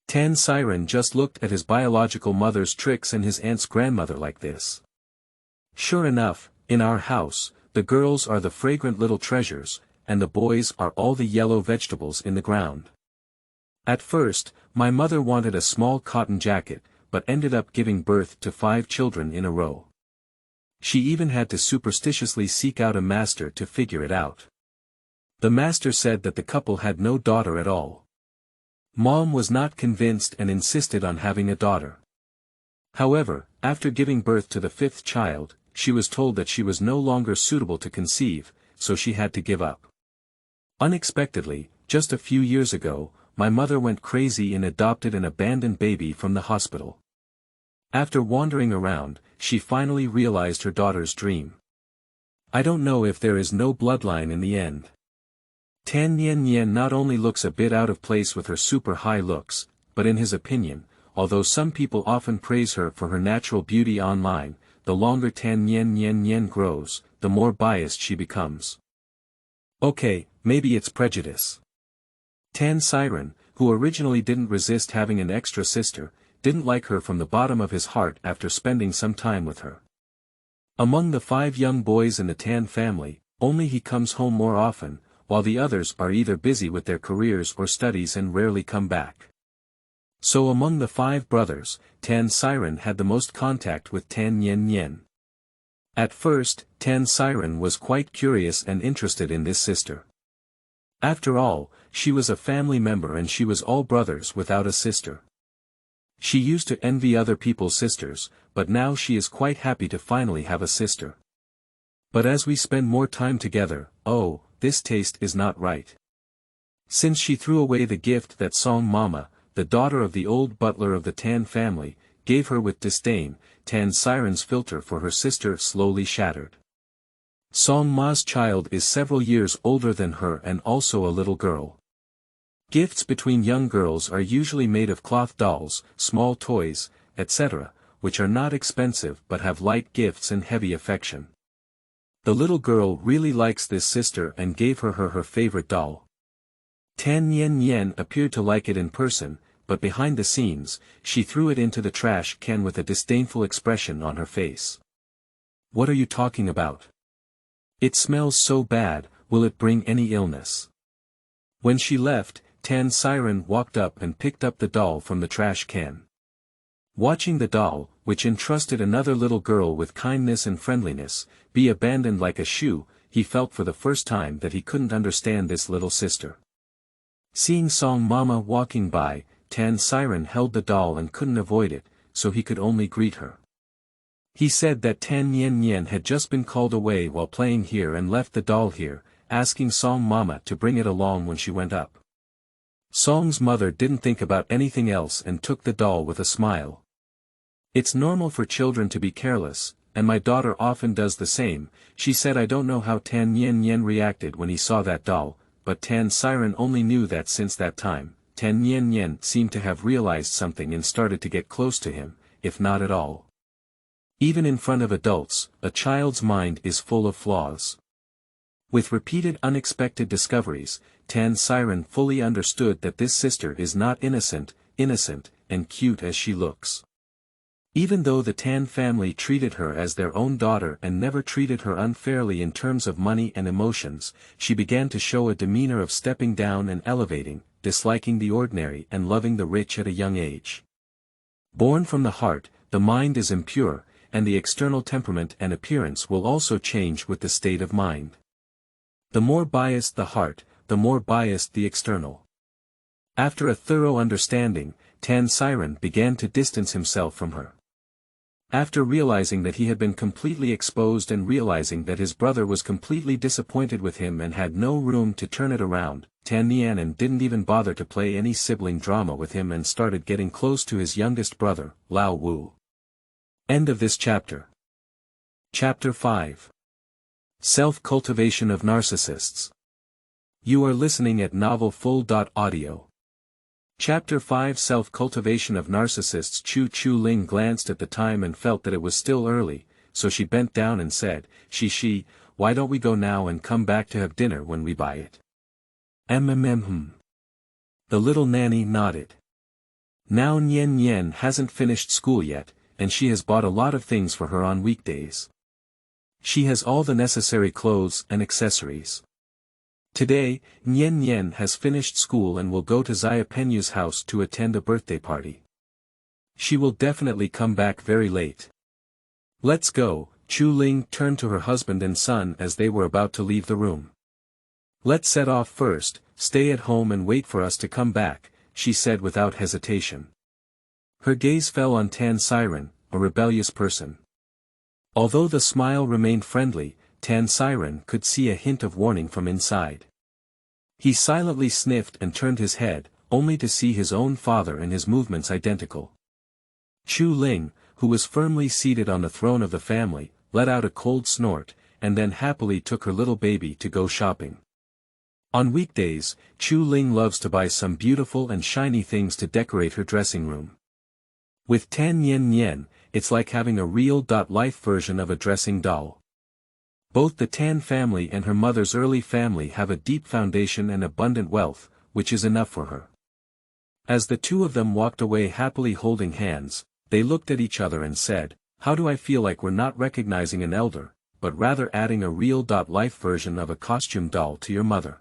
Tan Siren just looked at his biological mother's tricks and his aunt's grandmother like this. Sure enough, in our house, the girls are the fragrant little treasures, and the boys are all the yellow vegetables in the ground. At first, my mother wanted a small cotton jacket, but ended up giving birth to 5 children in a row. She even had to superstitiously seek out a master to figure it out. The master said that the couple had no daughter at all. Mom was not convinced and insisted on having a daughter. However, after giving birth to the 5th child, she was told that she was no longer suitable to conceive, so she had to give up. Unexpectedly, just a few years ago, my mother went crazy and adopted an abandoned baby from the hospital. After wandering around, she finally realized her daughter's dream. I don't know if there is no bloodline in the end. Tan Yen not only looks a bit out of place with her super high looks, but in his opinion, although some people often praise her for her natural beauty online, the longer Tan Yen grows, the more biased she becomes. Okay, maybe it's prejudice. Tan Siren, who originally didn't resist having an extra sister, didn't like her from the bottom of his heart after spending some time with her. Among the 5 young boys in the Tan family, only he comes home more often, while the others are either busy with their careers or studies and rarely come back. So among the 5 brothers, Tan Siren had the most contact with Tan Yen. At first, Tan Siren was quite curious and interested in this sister. After all, she was a family member and she was all brothers without a sister. She used to envy other people's sisters, but now she is quite happy to finally have a sister. But as we spend more time together, this taste is not right. Since she threw away the gift that Song Mama, the daughter of the old butler of the Tan family, gave her with disdain, Tan Siren's filter for her sister slowly shattered. Song Ma's child is several years older than her and also a little girl. Gifts between young girls are usually made of cloth dolls, small toys, etc., which are not expensive but have light gifts and heavy affection. The little girl really likes this sister and gave her favorite doll. Tan Weixi appeared to like it in person, but behind the scenes, she threw it into the trash can with a disdainful expression on her face. What are you talking about? It smells so bad, will it bring any illness? When she left, Tan Siren walked up and picked up the doll from the trash can. Watching the doll, which entrusted another little girl with kindness and friendliness, be abandoned like a shoe, he felt for the first time that he couldn't understand this little sister. Seeing Song Mama walking by, Tan Siren held the doll and couldn't avoid it, so he could only greet her. He said that Tan Weixi had just been called away while playing here and left the doll here, asking Song Mama to bring it along when she went up. Song's mother didn't think about anything else and took the doll with a smile. It's normal for children to be careless, and my daughter often does the same, she said. I don't know how Tan Weixi reacted when he saw that doll, but Tan Siren only knew that since that time, Tan Weixi seemed to have realized something and started to get close to him, if not at all. Even in front of adults, a child's mind is full of flaws. With repeated unexpected discoveries, Tan Siren fully understood that this sister is not innocent, and cute as she looks. Even though the Tan family treated her as their own daughter and never treated her unfairly in terms of money and emotions, she began to show a demeanor of stepping down and elevating, disliking the ordinary and loving the rich at a young age. Born from the heart, the mind is impure, and the external temperament and appearance will also change with the state of mind. The more biased the heart, the more biased the external. After a thorough understanding, Tan Siren began to distance himself from her. After realizing that he had been completely exposed and realizing that his brother was completely disappointed with him and had no room to turn it around, Tan Weixi didn't even bother to play any sibling drama with him and started getting close to his youngest brother, Wuwu. End of this chapter. Chapter 5. Self-cultivation of narcissists. You are listening at novelfull.audio. Chapter 5. Self-cultivation of narcissists. Chu Ling glanced at the time and felt that it was still early, so she bent down and said, She, why don't we go now and come back to have dinner when we buy it? The little nanny nodded. Now Yen hasn't finished school yet, and she has bought a lot of things for her on weekdays. She has all the necessary clothes and accessories. Today, Yen has finished school and will go to Xia Penyu's house to attend a birthday party. She will definitely come back very late. Let's go. Chu Ling turned to her husband and son as they were about to leave the room. Let's set off first, stay at home and wait for us to come back, she said without hesitation. Her gaze fell on Tan Siren, a rebellious person. Although the smile remained friendly, Tan Siren could see a hint of warning from inside. He silently sniffed and turned his head, only to see his own father and his movements identical. Chu Ling, who was firmly seated on the throne of the family, let out a cold snort, and then happily took her little baby to go shopping. On weekdays, Chu Ling loves to buy some beautiful and shiny things to decorate her dressing room. With Tan Weixi, it's like having a real-life version of a dressing doll. Both the Tan family and her mother's early family have a deep foundation and abundant wealth, which is enough for her. As the two of them walked away happily holding hands, they looked at each other and said, How do I feel like we're not recognizing an elder, but rather adding a real-life version of a costume doll to your mother?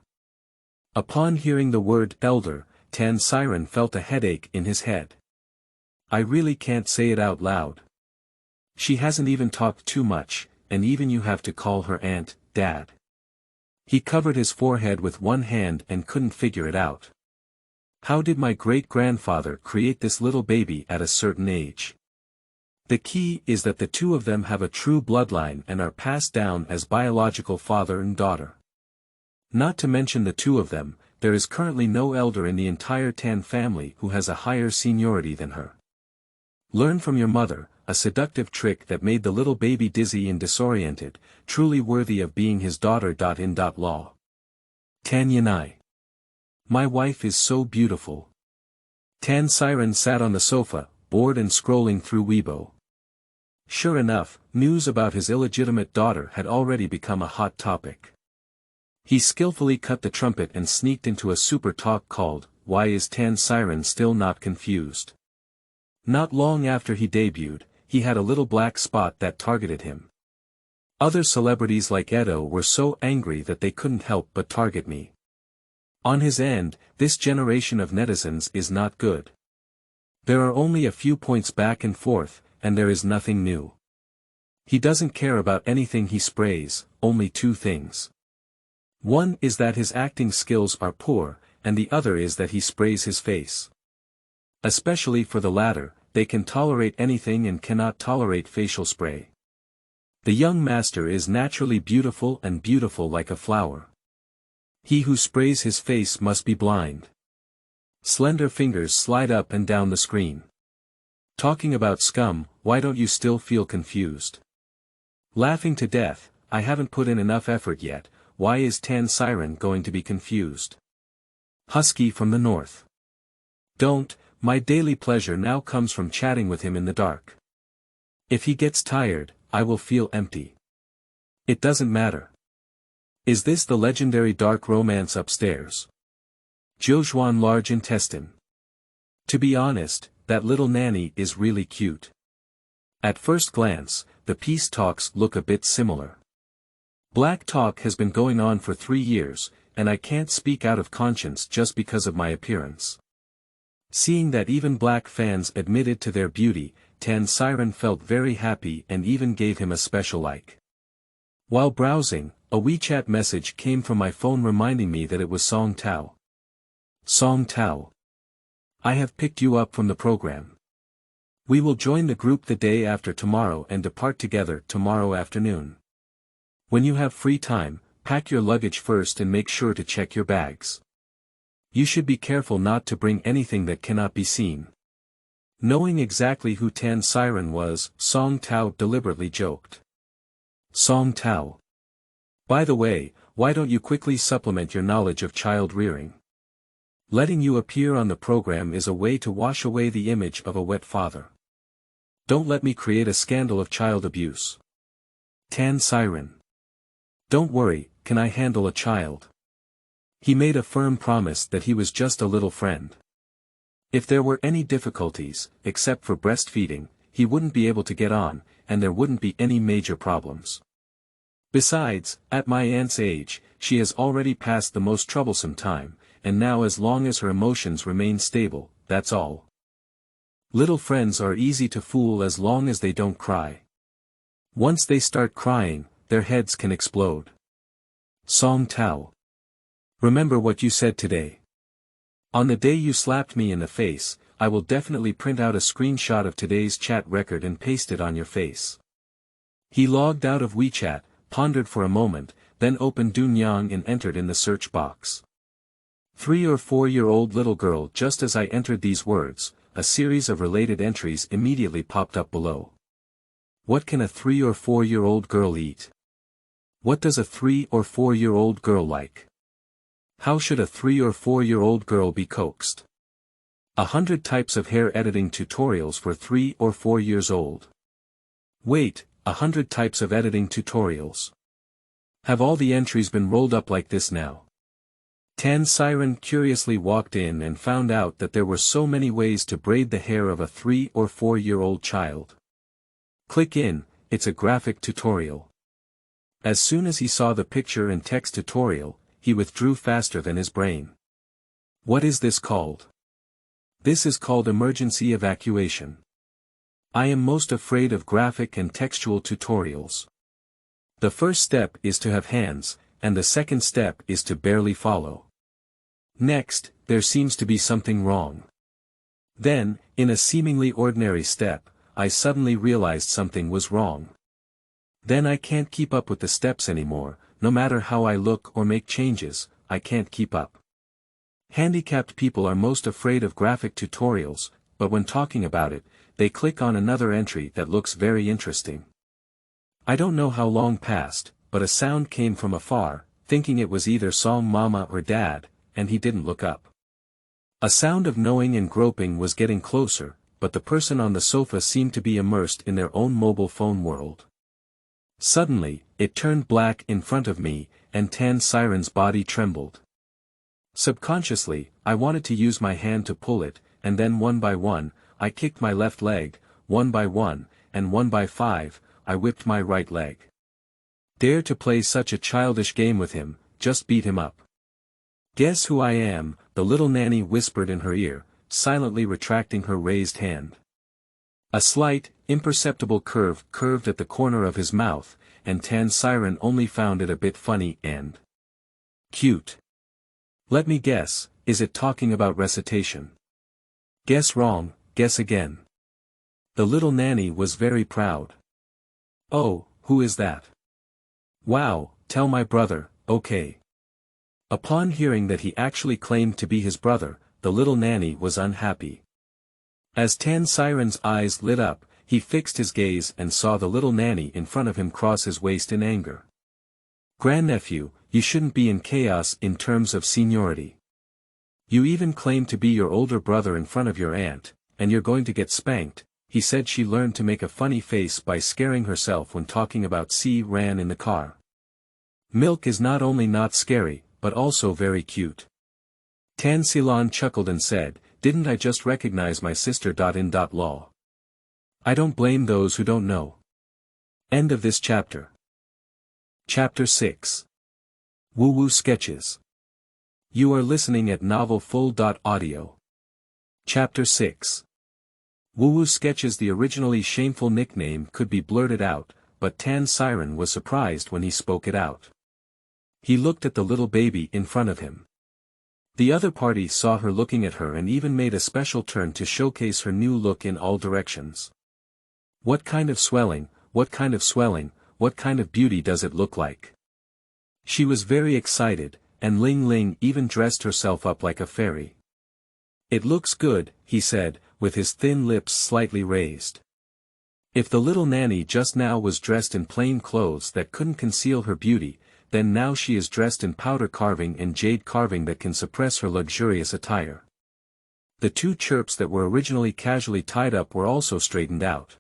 Upon hearing the word elder, Tan Siren felt a headache in his head. I really can't say it out loud. She hasn't even talked too much, and even you have to call her aunt, dad. He covered his forehead with one hand and couldn't figure it out. How did my great-grandfather create this little baby at a certain age? The key is that the two of them have a true bloodline and are passed down as biological father and daughter. Not to mention the two of them, there is currently no elder in the entire Tan family who has a higher seniority than her. Learn from your mother, a seductive trick that made the little baby dizzy and disoriented, truly worthy of being his daughter. In law. Tan Yanai. My wife is so beautiful. Tan Siren sat on the sofa, bored and scrolling through Weibo. Sure enough, news about his illegitimate daughter had already become a hot topic. He skillfully cut the trumpet and sneaked into a super talk called, "Why is Tan Siren Still Not Confused?" Not long after he debuted, he had a little black spot that targeted him. Other celebrities like Edo were so angry that they couldn't help but target me. On his end, this generation of netizens is not good. There are only a few points back and forth, and there is nothing new. He doesn't care about anything he sprays, only two things. One is that his acting skills are poor, and the other is that he sprays his face. Especially for the latter, they can tolerate anything and cannot tolerate facial spray. The young master is naturally beautiful and beautiful like a flower. He who sprays his face must be blind. Slender fingers slide up and down the screen. Talking about scum, why don't you still feel confused? Laughing to death, I haven't put in enough effort yet, why is Tan Siren going to be confused? Husky from the north. Don't, my daily pleasure now comes from chatting with him in the dark. If he gets tired, I will feel empty. It doesn't matter. Is this the legendary dark romance upstairs? Jiuzhuan large intestine. To be honest, that little nanny is really cute. At first glance, the peace talks look a bit similar. Black talk has been going on for 3 years, and I can't speak out of conscience just because of my appearance. Seeing that even black fans admitted to their beauty, Tan Siren felt very happy and even gave him a special like. While browsing, a WeChat message came from my phone reminding me that it was Song Tao. Song Tao. I have picked you up from the program. We will join the group the day after tomorrow and depart together tomorrow afternoon. When you have free time, pack your luggage first and make sure to check your bags. You should be careful not to bring anything that cannot be seen. Knowing exactly who Tan Siren was, Song Tao deliberately joked. Song Tao. By the way, why don't you quickly supplement your knowledge of child rearing? Letting you appear on the program is a way to wash away the image of a wet father. Don't let me create a scandal of child abuse. Tan Siren. Don't worry, can I handle a child? He made a firm promise that he was just a little friend. If there were any difficulties, except for breastfeeding, he wouldn't be able to get on, and there wouldn't be any major problems. Besides, at my aunt's age, she has already passed the most troublesome time, and now as long as her emotions remain stable, that's all. Little friends are easy to fool as long as they don't cry. Once they start crying, their heads can explode. Song Tao. Remember what you said today. On the day you slapped me in the face, I will definitely print out a screenshot of today's chat record and paste it on your face. He logged out of WeChat, pondered for a moment, then opened Dunyang and entered in the search box. 3 or 4-year-old little girl. Just as I entered these words, a series of related entries immediately popped up below. What can a 3 or 4-year-old girl eat? What does a 3 or 4-year-old girl like? How should a 3 or 4-year-old girl be coaxed? 100 types of hair editing tutorials for 3 or 4 years old. Wait, 100 types of editing tutorials. Have all the entries been rolled up like this now? Tan Siren curiously walked in and found out that there were so many ways to braid the hair of a 3 or 4-year-old child. Click in, it's a graphic tutorial. As soon as he saw the picture and text tutorial, he withdrew faster than his brain. What is this called? This is called emergency evacuation. I am most afraid of graphic and textual tutorials. The first step is to have hands, and the second step is to barely follow. Next, there seems to be something wrong. Then, in a seemingly ordinary step, I suddenly realized something was wrong. Then I can't keep up with the steps anymore, no matter how I look or make changes, I can't keep up. Handicapped people are most afraid of graphic tutorials, but when talking about it, they click on another entry that looks very interesting. I don't know how long passed, but a sound came from afar, thinking it was either song mama or dad, and he didn't look up. A sound of knowing and groping was getting closer, but the person on the sofa seemed to be immersed in their own mobile phone world. Suddenly, it turned black in front of me, and Tan Siren's body trembled. Subconsciously, I wanted to use my hand to pull it, and then one by one, I kicked my left leg, one by one, and 1 by 5, I whipped my right leg. Dare to play such a childish game with him, just beat him up. Guess who I am, the little nanny whispered in her ear, silently retracting her raised hand. A slight, imperceptible curve curved at the corner of his mouth, and Tan Siren only found it a bit funny and cute. Let me guess, is it talking about recitation? Guess wrong, guess again. The little nanny was very proud. Oh, who is that? Wow, tell my brother, okay. Upon hearing that he actually claimed to be his brother, the little nanny was unhappy. As Tan Siren's eyes lit up, he fixed his gaze and saw the little nanny in front of him cross his waist in anger. Grandnephew, you shouldn't be in chaos in terms of seniority. You even claim to be your older brother in front of your aunt, and you're going to get spanked. He said she learned to make a funny face by scaring herself when talking about ran in the car. Milk is not only not scary, but also very cute. Tan Silan chuckled and said, didn't I just recognize my sister? Lol. I don't blame those who don't know. End of this chapter. Chapter 6. Wuwu Sketches. You are listening at novelfull.audio. Chapter 6. Wuwu Sketches. The originally shameful nickname could be blurted out, but Tan Siren was surprised when he spoke it out. He looked at the little baby in front of him. The other party saw her looking at her and even made a special turn to showcase her new look in all directions. What kind of swelling, what kind of swelling, what kind of beauty does it look like? She was very excited, and Ling Ling even dressed herself up like a fairy. It looks good, he said, with his thin lips slightly raised. If the little nanny just now was dressed in plain clothes that couldn't conceal her beauty, then now she is dressed in powder carving and jade carving that can suppress her luxurious attire. The two chirps that were originally casually tied up were also straightened out.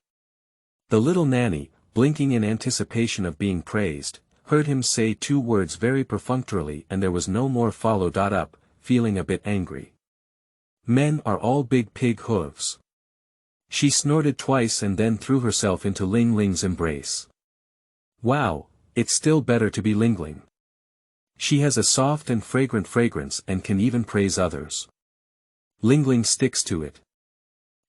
The little nanny, blinking in anticipation of being praised, heard him say two words very perfunctorily, and there was no more followed up, feeling a bit angry. Men are all big pig hooves. She snorted twice and then threw herself into Ling Ling's embrace. Wow, it's still better to be Ling Ling. She has a soft and fragrant fragrance and can even praise others. Ling Ling sticks to it.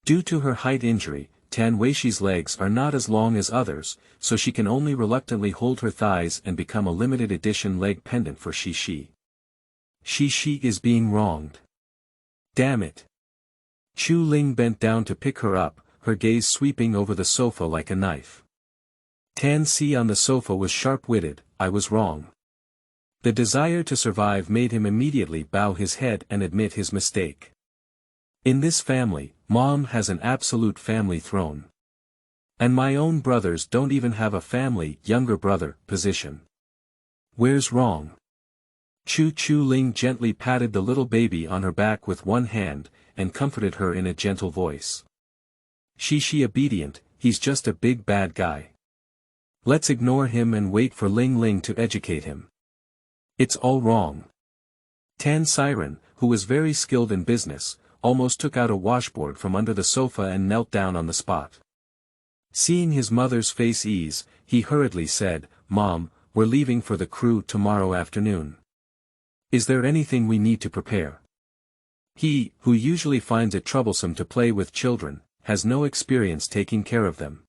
Due to her height injury, Tan Weixi's legs are not as long as others, so she can only reluctantly hold her thighs and become a limited edition leg pendant for Shi. Shi is being wronged. Damn it. Chu Ling bent down to pick her up, her gaze sweeping over the sofa like a knife. Tan Si on the sofa was sharp-witted, I was wrong. The desire to survive made him immediately bow his head and admit his mistake. In this family, Mom has an absolute family throne. And my own brothers don't even have a family younger brother position. Where's wrong? Chu Ling gently patted the little baby on her back with one hand, and comforted her in a gentle voice. Shi obedient, he's just a big bad guy. Let's ignore him and wait for Ling Ling to educate him. It's all wrong. Tan Siren, who was very skilled in business, almost took out a washboard from under the sofa and knelt down on the spot. Seeing his mother's face ease, he hurriedly said, Mom, we're leaving for the crew tomorrow afternoon. Is there anything we need to prepare? He, who usually finds it troublesome to play with children, has no experience taking care of them.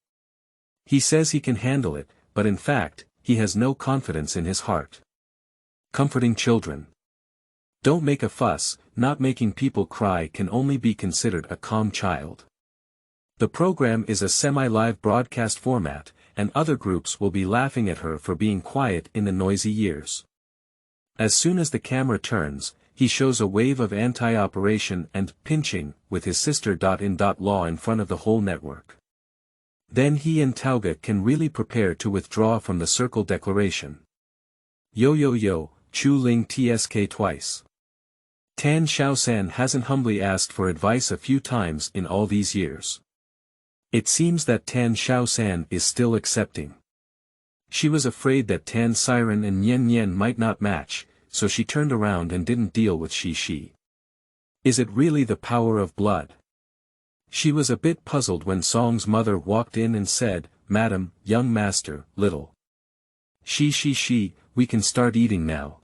He says he can handle it, but in fact, he has no confidence in his heart. Comforting children. Don't make a fuss, not making people cry can only be considered a calm child. The program is a semi-live broadcast format, and other groups will be laughing at her for being quiet in the noisy years. As soon as the camera turns, he shows a wave of anti-operation and pinching with his sister. Law in front of the whole network. Then he and Tauga can really prepare to withdraw from the circle declaration. Yo yo yo, Chu Ling tsk twice. Tan Shaosan hasn't humbly asked for advice a few times in all these years. It seems that Tan Shaosan is still accepting. She was afraid that Tan Siren and Nian Nian might not match, so she turned around and didn't deal with Shi. Is it really the power of blood? She was a bit puzzled when Song's mother walked in and said, "Madam, young master, little. She, we can start eating now."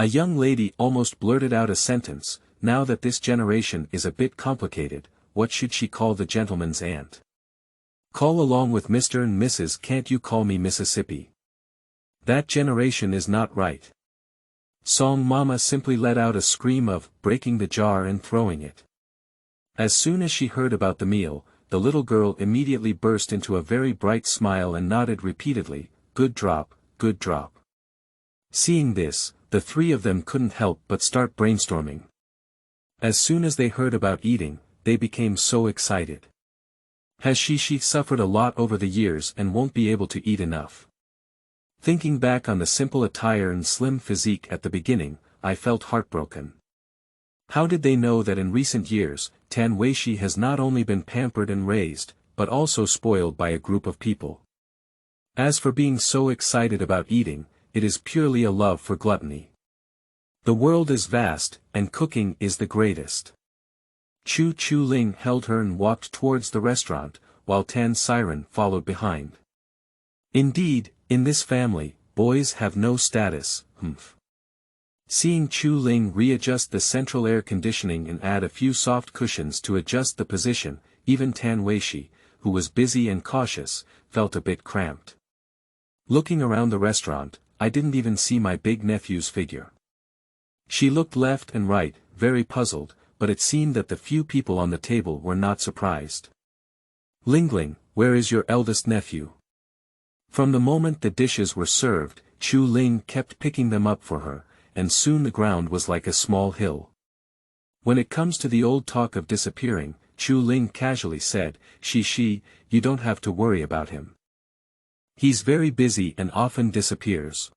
A young lady almost blurted out a sentence. Now that this generation is a bit complicated, what should she call the gentleman's aunt? Call along with Mr. and Mrs. Can't you call me Mississippi? That generation is not right. Song Mama simply let out a scream of breaking the jar and throwing it. As soon as she heard about the meal, the little girl immediately burst into a very bright smile and nodded repeatedly, "Good drop, good drop." Seeing this, the three of them couldn't help but start brainstorming. As soon as they heard about eating, they became so excited. Has she suffered a lot over the years and won't be able to eat enough? Thinking back on the simple attire and slim physique at the beginning, I felt heartbroken. How did they know that in recent years, Tan Weixi has not only been pampered and raised, but also spoiled by a group of people? As for being so excited about eating, it is purely a love for gluttony. The world is vast, and cooking is the greatest. Chu Ling held her and walked towards the restaurant, while Tan Siren followed behind. Indeed, in this family, boys have no status, Seeing Chu Ling readjust the central air conditioning and add a few soft cushions to adjust the position, even Tan Weixi, who was busy and cautious, felt a bit cramped. Looking around the restaurant, I didn't even see my big nephew's figure. She looked left and right, very puzzled, but it seemed that the few people on the table were not surprised. "Lingling, where is your eldest nephew?" From the moment the dishes were served, Chu Ling kept picking them up for her, and soon the ground was like a small hill. When it comes to the old talk of disappearing, Chu Ling casually said, Shi, you don't have to worry about him. He's very busy and often disappears."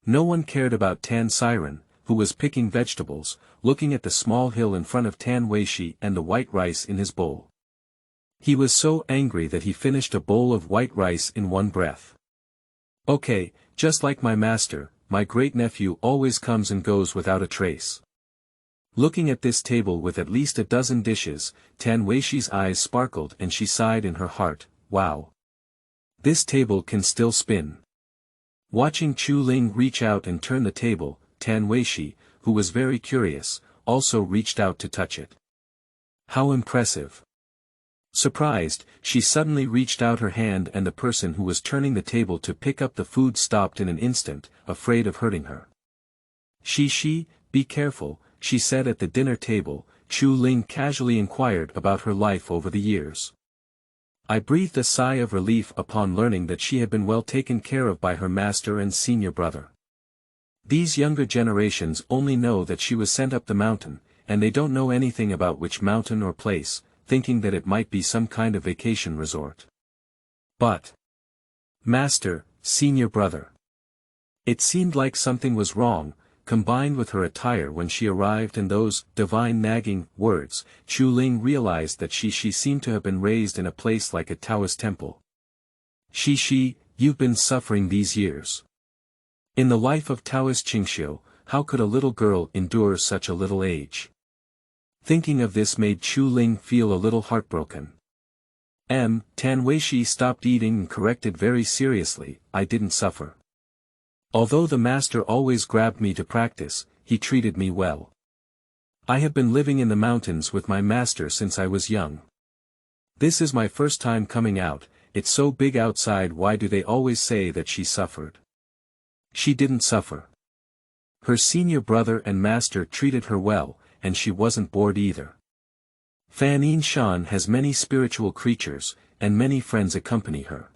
No one cared about Tan Siren, who was picking vegetables, looking at the small hill in front of Tan Weixi and the white rice in his bowl. He was so angry that he finished a bowl of white rice in one breath. "Okay, just like my master, my great-nephew always comes and goes without a trace." Looking at this table with at least a dozen dishes, Tan Weishi's eyes sparkled and she sighed in her heart, "Wow. This table can still spin." Watching Chu Ling reach out and turn the table, Tan Weixi, who was very curious, also reached out to touch it. How impressive. Surprised, she suddenly reached out her hand and the person who was turning the table to pick up the food stopped in an instant, afraid of hurting her. Shi, be careful, she said at the dinner table. Chu Ling casually inquired about her life over the years. I breathed a sigh of relief upon learning that she had been well taken care of by her master and senior brother. These younger generations only know that she was sent up the mountain, and they don't know anything about which mountain or place, thinking that it might be some kind of vacation resort. But master, senior brother. It seemed like something was wrong, combined with her attire when she arrived and those divine nagging words. Chu Ling realized that she seemed to have been raised in a place like a Taoist temple. Shi, you've been suffering these years. In the life of Taoist Qingxiu, how could a little girl endure such a little age? Thinking of this made Chu Ling feel a little heartbroken. Tan Weixi stopped eating and corrected very seriously, I didn't suffer. Although the master always grabbed me to practice, he treated me well. I have been living in the mountains with my master since I was young. This is my first time coming out, it's so big outside. Why do they always say that she suffered? She didn't suffer. Her senior brother and master treated her well, and she wasn't bored either. Fan Yin Shan has many spiritual creatures, and many friends accompany her.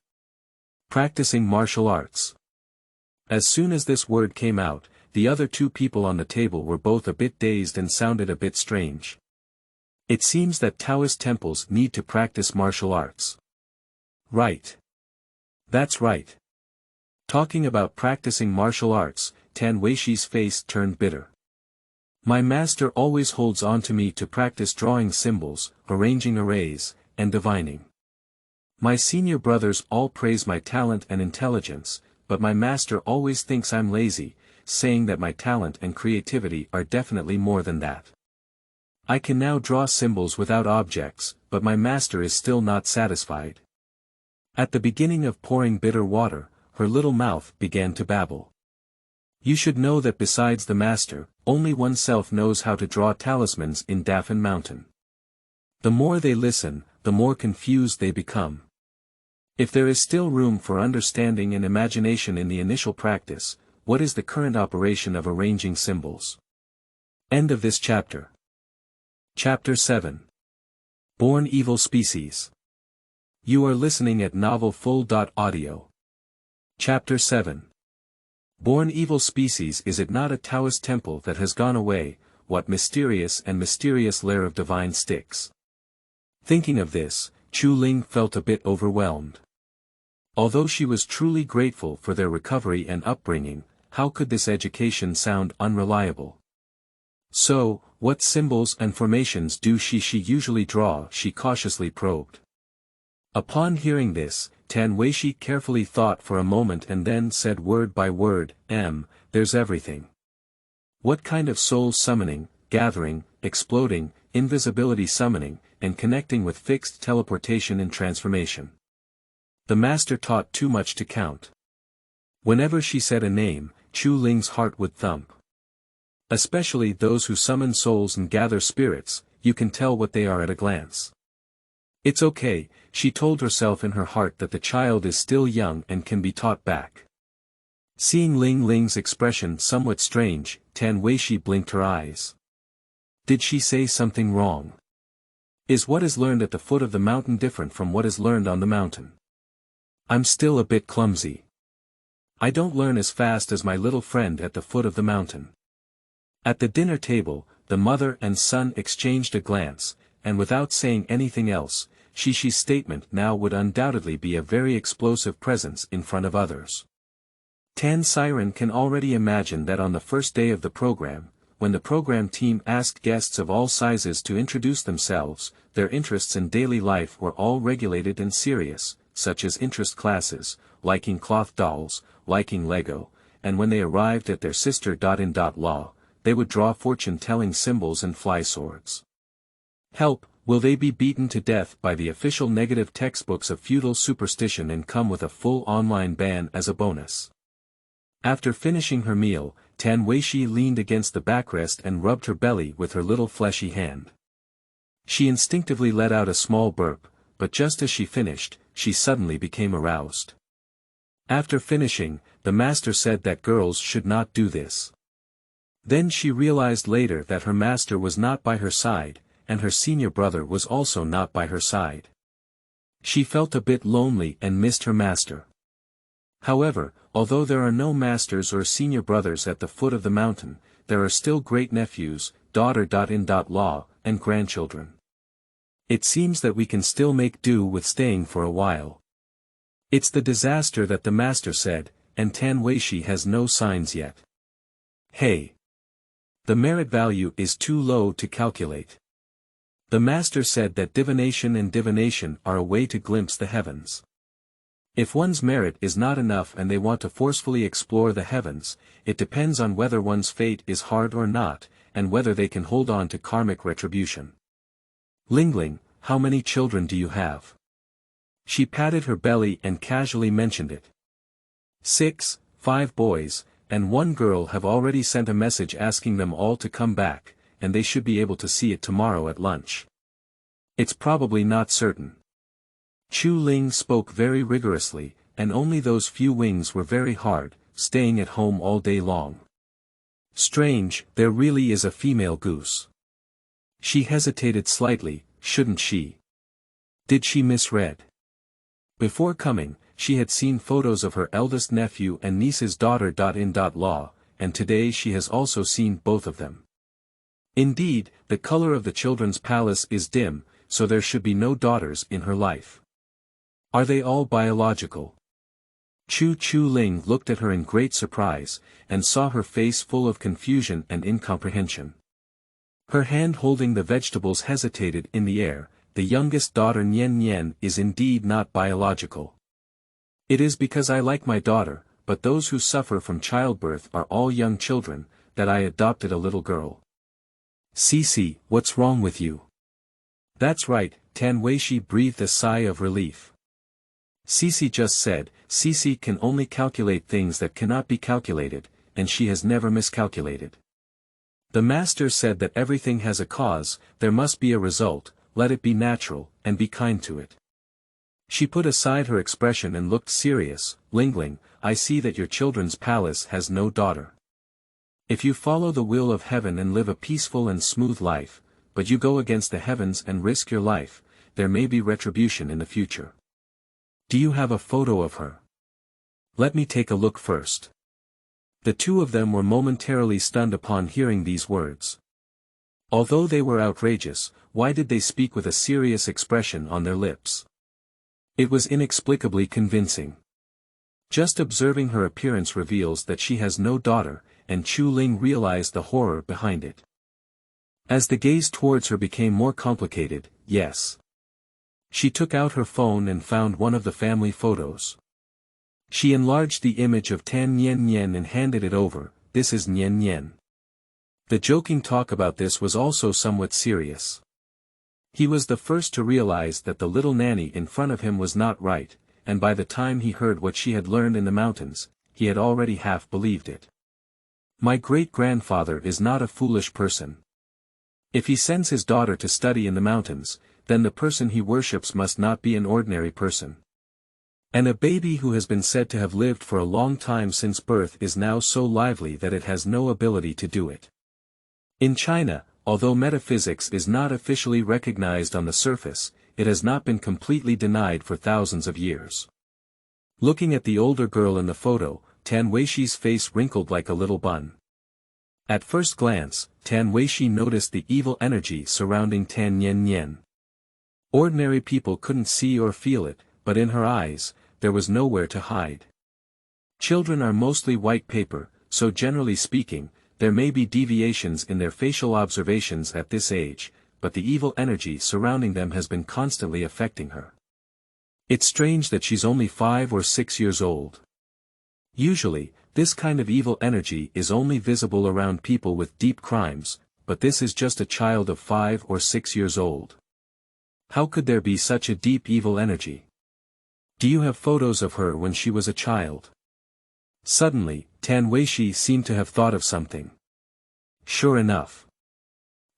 Practicing martial arts. As soon as this word came out, the other two people on the table were both a bit dazed and sounded a bit strange. It seems that Taoist temples need to practice martial arts. Right. That's right. Talking about practicing martial arts, Tan Weixi's face turned bitter. My master always holds on to me to practice drawing symbols, arranging arrays, and divining. My senior brothers all praise my talent and intelligence, but my master always thinks I'm lazy, saying that my talent and creativity are definitely more than that. I can now draw symbols without objects, but my master is still not satisfied. At the beginning of pouring bitter water, her little mouth began to babble. You should know that besides the master, only oneself knows how to draw talismans in Daffin Mountain. The more they listen, the more confused they become. If there is still room for understanding and imagination in the initial practice, what is the current operation of arranging symbols? End of this chapter. Chapter 7. Born Evil Species. You are listening at novelfull.audio. Chapter 7. Born Evil Species. Is it not a Taoist temple that has gone away, what mysterious lair of divine sticks? Thinking of this, Chu Ling felt a bit overwhelmed. Although she was truly grateful for their recovery and upbringing, how could this education sound unreliable? So, what symbols and formations do she usually draw? She cautiously probed. Upon hearing this, Tan Weixi carefully thought for a moment and then said word by word, there's everything. What kind of soul summoning, gathering, exploding, invisibility summoning, and connecting with fixed teleportation and transformation? The master taught too much to count. Whenever she said a name, Chu Ling's heart would thump. Especially those who summon souls and gather spirits, you can tell what they are at a glance. It's okay, she told herself in her heart that the child is still young and can be taught back. Seeing Ling Ling's expression somewhat strange, Tan Weixi blinked her eyes. Did she say something wrong? Is what is learned at the foot of the mountain different from what is learned on the mountain? I'm still a bit clumsy. I don't learn as fast as my little friend at the foot of the mountain. At the dinner table, the mother and son exchanged a glance, and without saying anything else, Shishi's statement now would undoubtedly be a very explosive presence in front of others. Tan Siren can already imagine that on the first day of the program, when the program team asked guests of all sizes to introduce themselves, their interests in daily life were all regulated and serious, such as interest classes, liking cloth dolls, liking Lego, and when they arrived at their sister.in.law, they would draw fortune-telling symbols and fly swords. Help, will they be beaten to death by the official negative textbooks of feudal superstition and come with a full online ban as a bonus? After finishing her meal, Tan Weixi leaned against the backrest and rubbed her belly with her little fleshy hand. She instinctively let out a small burp, but just as she finished, she suddenly became aroused. After finishing, the master said that girls should not do this. Then she realized later that her master was not by her side, and her senior brother was also not by her side. She felt a bit lonely and missed her master. However, although there are no masters or senior brothers at the foot of the mountain, there are still great nephews, daughter.in.law, and grandchildren. It seems that we can still make do with staying for a while. It's the disaster that the master said, and Tan Weixi has no signs yet. Hey! The merit value is too low to calculate. The master said that divination and divination are a way to glimpse the heavens. If one's merit is not enough and they want to forcefully explore the heavens, it depends on whether one's fate is hard or not, and whether they can hold on to karmic retribution. Lingling, how many children do you have? She patted her belly and casually mentioned it. 6, 5 boys, and 1 girl have already sent a message asking them all to come back, and they should be able to see it tomorrow at lunch. It's probably not certain. Chu Ling spoke very rigorously, and only those few wings were very hard, staying at home all day long. Strange, there really is a female goose. She hesitated slightly, shouldn't she? Did she misread? Before coming, she had seen photos of her eldest nephew and niece's daughter.in.law, and today she has also seen both of them. Indeed, the color of the children's palace is dim, so there should be no daughters in her life. Are they all biological? Chu Ling looked at her in great surprise, and saw her face full of confusion and incomprehension. Her hand holding the vegetables hesitated in the air. The youngest daughter Nian is indeed not biological. It is because I like my daughter, but those who suffer from childbirth are all young children, that I adopted a little girl. Cece, what's wrong with you? That's right, Tan Weixi breathed a sigh of relief. Cece just said, Cece can only calculate things that cannot be calculated, and she has never miscalculated. The master said that everything has a cause, there must be a result, let it be natural, and be kind to it. She put aside her expression and looked serious. Lingling, I see that your children's palace has no daughter. If you follow the will of heaven and live a peaceful and smooth life, but you go against the heavens and risk your life, there may be retribution in the future. Do you have a photo of her? Let me take a look first. The two of them were momentarily stunned upon hearing these words. Although they were outrageous, why did they speak with a serious expression on their lips? It was inexplicably convincing. Just observing her appearance reveals that she has no daughter, and Chu Ling realized the horror behind it. As the gaze towards her became more complicated, yes. She took out her phone and found one of the family photos. She enlarged the image of Tan Nian and handed it over. This is Nian. The joking talk about this was also somewhat serious. He was the first to realize that the little nanny in front of him was not right, and by the time he heard what she had learned in the mountains, he had already half believed it. My great-grandfather is not a foolish person. If he sends his daughter to study in the mountains, then the person he worships must not be an ordinary person. And a baby who has been said to have lived for a long time since birth is now so lively that it has no ability to do it. In China, although metaphysics is not officially recognized on the surface, it has not been completely denied for thousands of years. Looking at the older girl in the photo, Tan Weixi's face wrinkled like a little bun. At first glance, Tan Weixi noticed the evil energy surrounding Tan Nian. Ordinary people couldn't see or feel it, but in her eyes, there was nowhere to hide. Children are mostly white paper, so generally speaking, there may be deviations in their facial observations at this age, but the evil energy surrounding them has been constantly affecting her. It's strange that she's only 5 or 6 years old. Usually, this kind of evil energy is only visible around people with deep crimes, but this is just a child of 5 or 6 years old. How could there be such a deep evil energy? Do you have photos of her when she was a child? Suddenly, Tan Weixi seemed to have thought of something. Sure enough.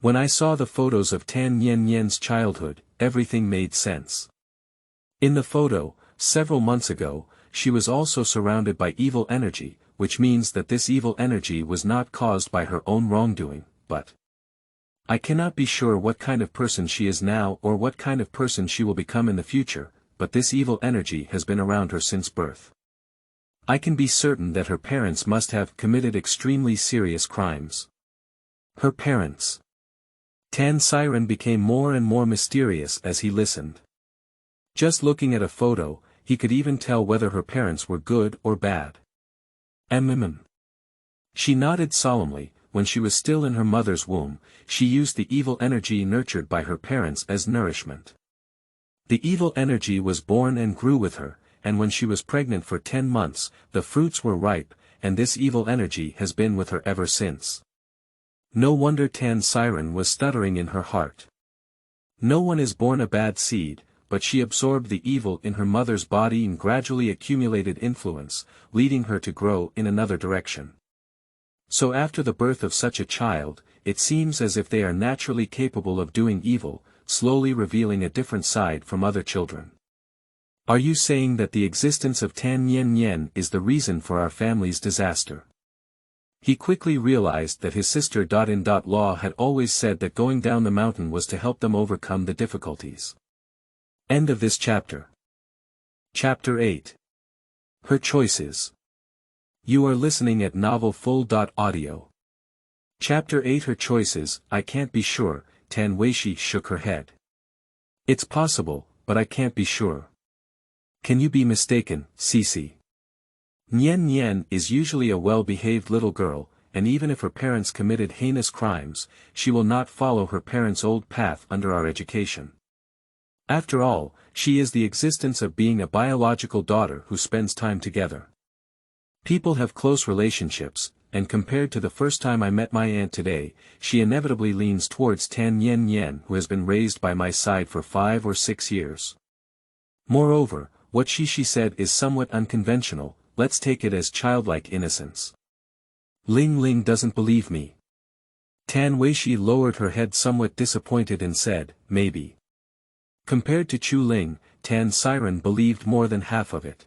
When I saw the photos of Tan Nian's childhood, everything made sense. In the photo, several months ago, she was also surrounded by evil energy, which means that this evil energy was not caused by her own wrongdoing, but I cannot be sure what kind of person she is now or what kind of person she will become in the future, but this evil energy has been around her since birth. I can be certain that her parents must have committed extremely serious crimes. Her parents. Tan Siren became more and more mysterious as he listened. Just looking at a photo, he could even tell whether her parents were good or bad. She nodded solemnly. When she was still in her mother's womb, she used the evil energy nurtured by her parents as nourishment. The evil energy was born and grew with her, and when she was pregnant for 10 months, the fruits were ripe, and this evil energy has been with her ever since. No wonder Tan Siren was stuttering in her heart. No one is born a bad seed, but she absorbed the evil in her mother's body and gradually accumulated influence, leading her to grow in another direction. So after the birth of such a child, it seems as if they are naturally capable of doing evil, slowly revealing a different side from other children. Are you saying that the existence of Tan Nian is the reason for our family's disaster? He quickly realized that his sister Law had always said that going down the mountain was to help them overcome the difficulties. End of this chapter. Chapter 8. Her choices. You are listening at Novel Full. Audio. Chapter 8 Her Choices. I can't be sure. Tan Weixi shook her head. It's possible, but I can't be sure. Can you be mistaken, Cece? Nian Nian is usually a well-behaved little girl, and even if her parents committed heinous crimes, she will not follow her parents' old path under our education. After all, she is the existence of being a biological daughter who spends time together. People have close relationships, and compared to the first time I met my aunt today, she inevitably leans towards Tan Yen Yen, who has been raised by my side for 5 or 6 years. Moreover, what she said is somewhat unconventional. Let's take it as childlike innocence. Ling Ling doesn't believe me. Tan Weixi lowered her head somewhat disappointed and said, maybe. Compared to Chu Ling, Tan Siren believed more than half of it.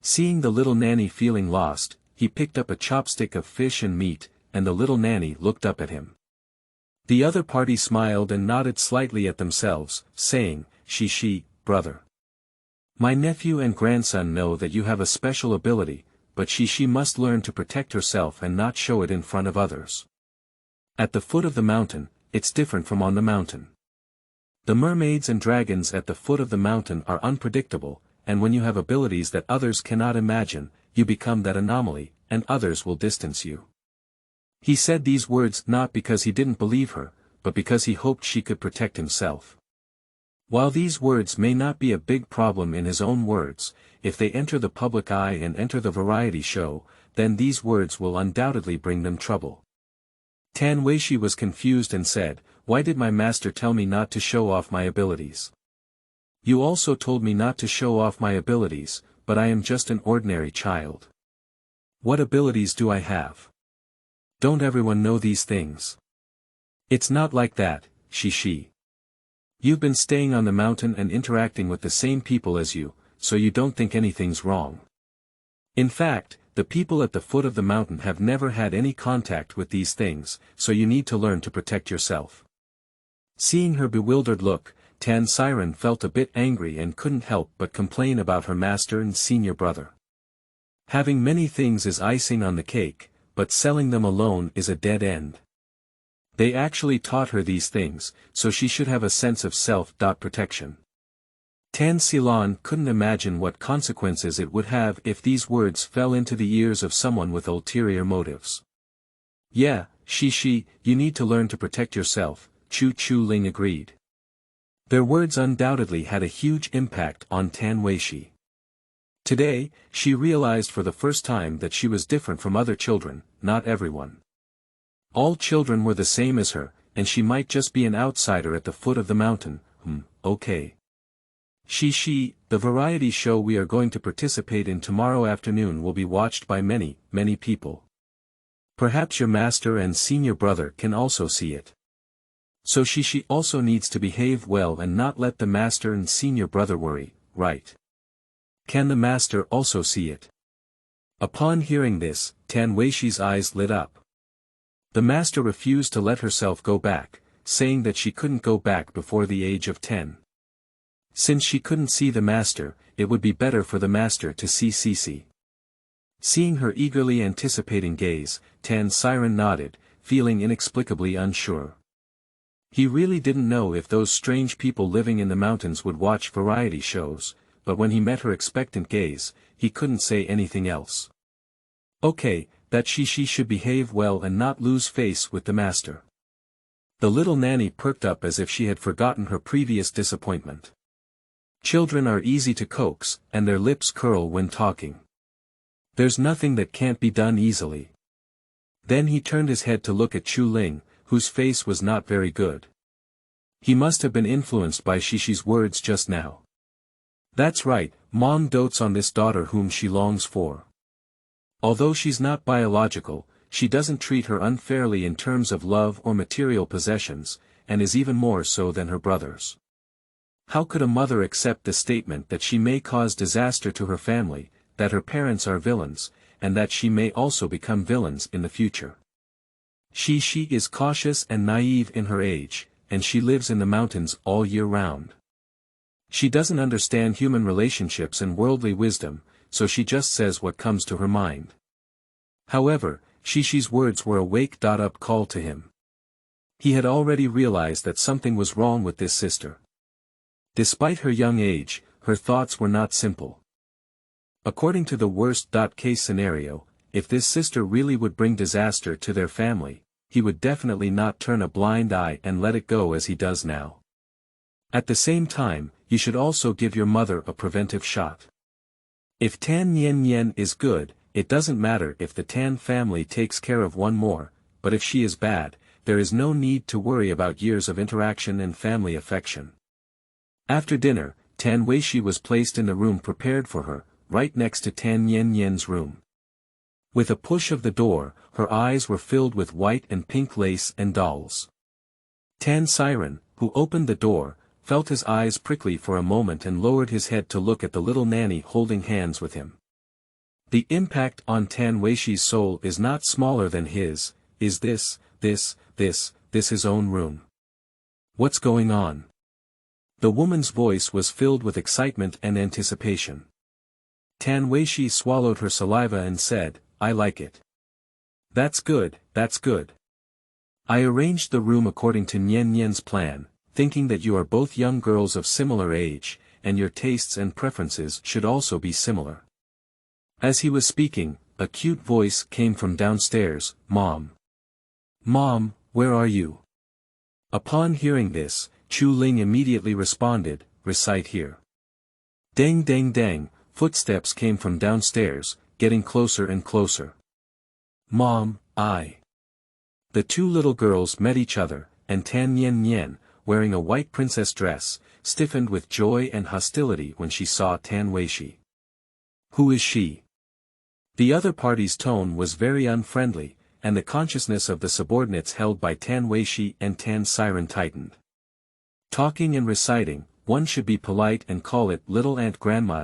Seeing the little nanny feeling lost, he picked up a chopstick of fish and meat, and the little nanny looked up at him. The other party smiled and nodded slightly at themselves, saying, She, brother. My nephew and grandson know that you have a special ability, but she must learn to protect herself and not show it in front of others. At the foot of the mountain, it's different from on the mountain. The mermaids and dragons at the foot of the mountain are unpredictable, and when you have abilities that others cannot imagine, you become that anomaly, and others will distance you. He said these words not because he didn't believe her, but because he hoped she could protect himself. While these words may not be a big problem in his own words, if they enter the public eye and enter the variety show, then these words will undoubtedly bring them trouble. Tan Weixi was confused and said, why did my master tell me not to show off my abilities? You also told me not to show off my abilities, but I am just an ordinary child. What abilities do I have? Don't everyone know these things? It's not like that, she. You've been staying on the mountain and interacting with the same people as you, so you don't think anything's wrong. In fact, the people at the foot of the mountain have never had any contact with these things, so you need to learn to protect yourself. Seeing her bewildered look, Tan Siren felt a bit angry and couldn't help but complain about her master and senior brother. Having many things is icing on the cake, but selling them alone is a dead end. They actually taught her these things, so she should have a sense of self-protection. Tan Silan couldn't imagine what consequences it would have if these words fell into the ears of someone with ulterior motives. Yeah, she, you need to learn to protect yourself, Chu Ling agreed. Their words undoubtedly had a huge impact on Tan Weixi. Today, she realized for the first time that she was different from other children, not everyone. All children were the same as her, and she might just be an outsider at the foot of the mountain. Okay. The variety show we are going to participate in tomorrow afternoon will be watched by many people. Perhaps your master and senior brother can also see it. So she also needs to behave well and not let the master and senior brother worry, right? Can the master also see it? Upon hearing this, Tan Weixi's eyes lit up. The master refused to let herself go back, saying that she couldn't go back before the age of 10. Since she couldn't see the master, it would be better for the master to see Cece. Seeing her eagerly anticipating gaze, Tan Siren nodded, feeling inexplicably unsure. He really didn't know if those strange people living in the mountains would watch variety shows, but when he met her expectant gaze, he couldn't say anything else. Okay, that she should behave well and not lose face with the master. The little nanny perked up as if she had forgotten her previous disappointment. Children are easy to coax, and their lips curl when talking. There's nothing that can't be done easily. Then he turned his head to look at Chu Ling, whose face was not very good. He must have been influenced by Shishi's words just now. That's right, Mom dotes on this daughter whom she longs for. Although she's not biological, she doesn't treat her unfairly in terms of love or material possessions, and is even more so than her brothers. How could a mother accept the statement that she may cause disaster to her family, that her parents are villains, and that she may also become villains in the future? She is cautious and naive in her age, and she lives in the mountains all year round. She doesn't understand human relationships and worldly wisdom, so she just says what comes to her mind. However, Shishi's words were a wake-up call to him. He had already realized that something was wrong with this sister. Despite her young age, her thoughts were not simple. According to the worst-case scenario, if this sister really would bring disaster to their family, he would definitely not turn a blind eye and let it go as he does now. At the same time, you should also give your mother a preventive shot. If Tan Yen is good, it doesn't matter if the Tan family takes care of one more, but if she is bad, there is no need to worry about years of interaction and family affection. After dinner, Tan Weixi was placed in the room prepared for her, right next to Tan Yen's room. With a push of the door, her eyes were filled with white and pink lace and dolls. Tan Siren, who opened the door, felt his eyes prickly for a moment and lowered his head to look at the little nanny holding hands with him. The impact on Tan Weixi's soul is not smaller than his. Is this his own room? What's going on? The woman's voice was filled with excitement and anticipation. Tan Weixi swallowed her saliva and said, I like it. That's good, that's good. I arranged the room according to Yen's plan, thinking that you are both young girls of similar age, and your tastes and preferences should also be similar. As he was speaking, a cute voice came from downstairs, Mom. Mom, where are you? Upon hearing this, Chu Ling immediately responded, recite here. Dang dang dang, footsteps came from downstairs, getting closer and closer. Mom, The two little girls met each other, and Tan Yen, wearing a white princess dress, stiffened with joy and hostility when she saw Tan Weixi. Who is she? The other party's tone was very unfriendly, and the consciousness of the subordinates held by Tan Weixi and Tan Siren tightened. Talking and reciting, one should be polite and call it Little Aunt Grandma.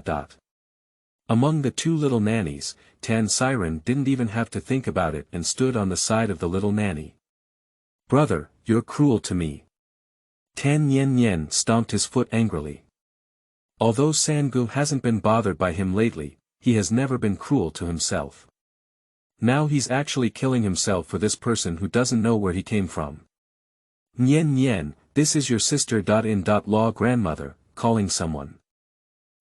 Among the two little nannies, Tan Siren didn't even have to think about it and stood on the side of the little nanny. Brother, you're cruel to me. Tan Yen stomped his foot angrily. Although Sangu hasn't been bothered by him lately, he has never been cruel to himself. Now he's actually killing himself for this person who doesn't know where he came from. Yen, this is your sister-in-law grandmother, calling someone.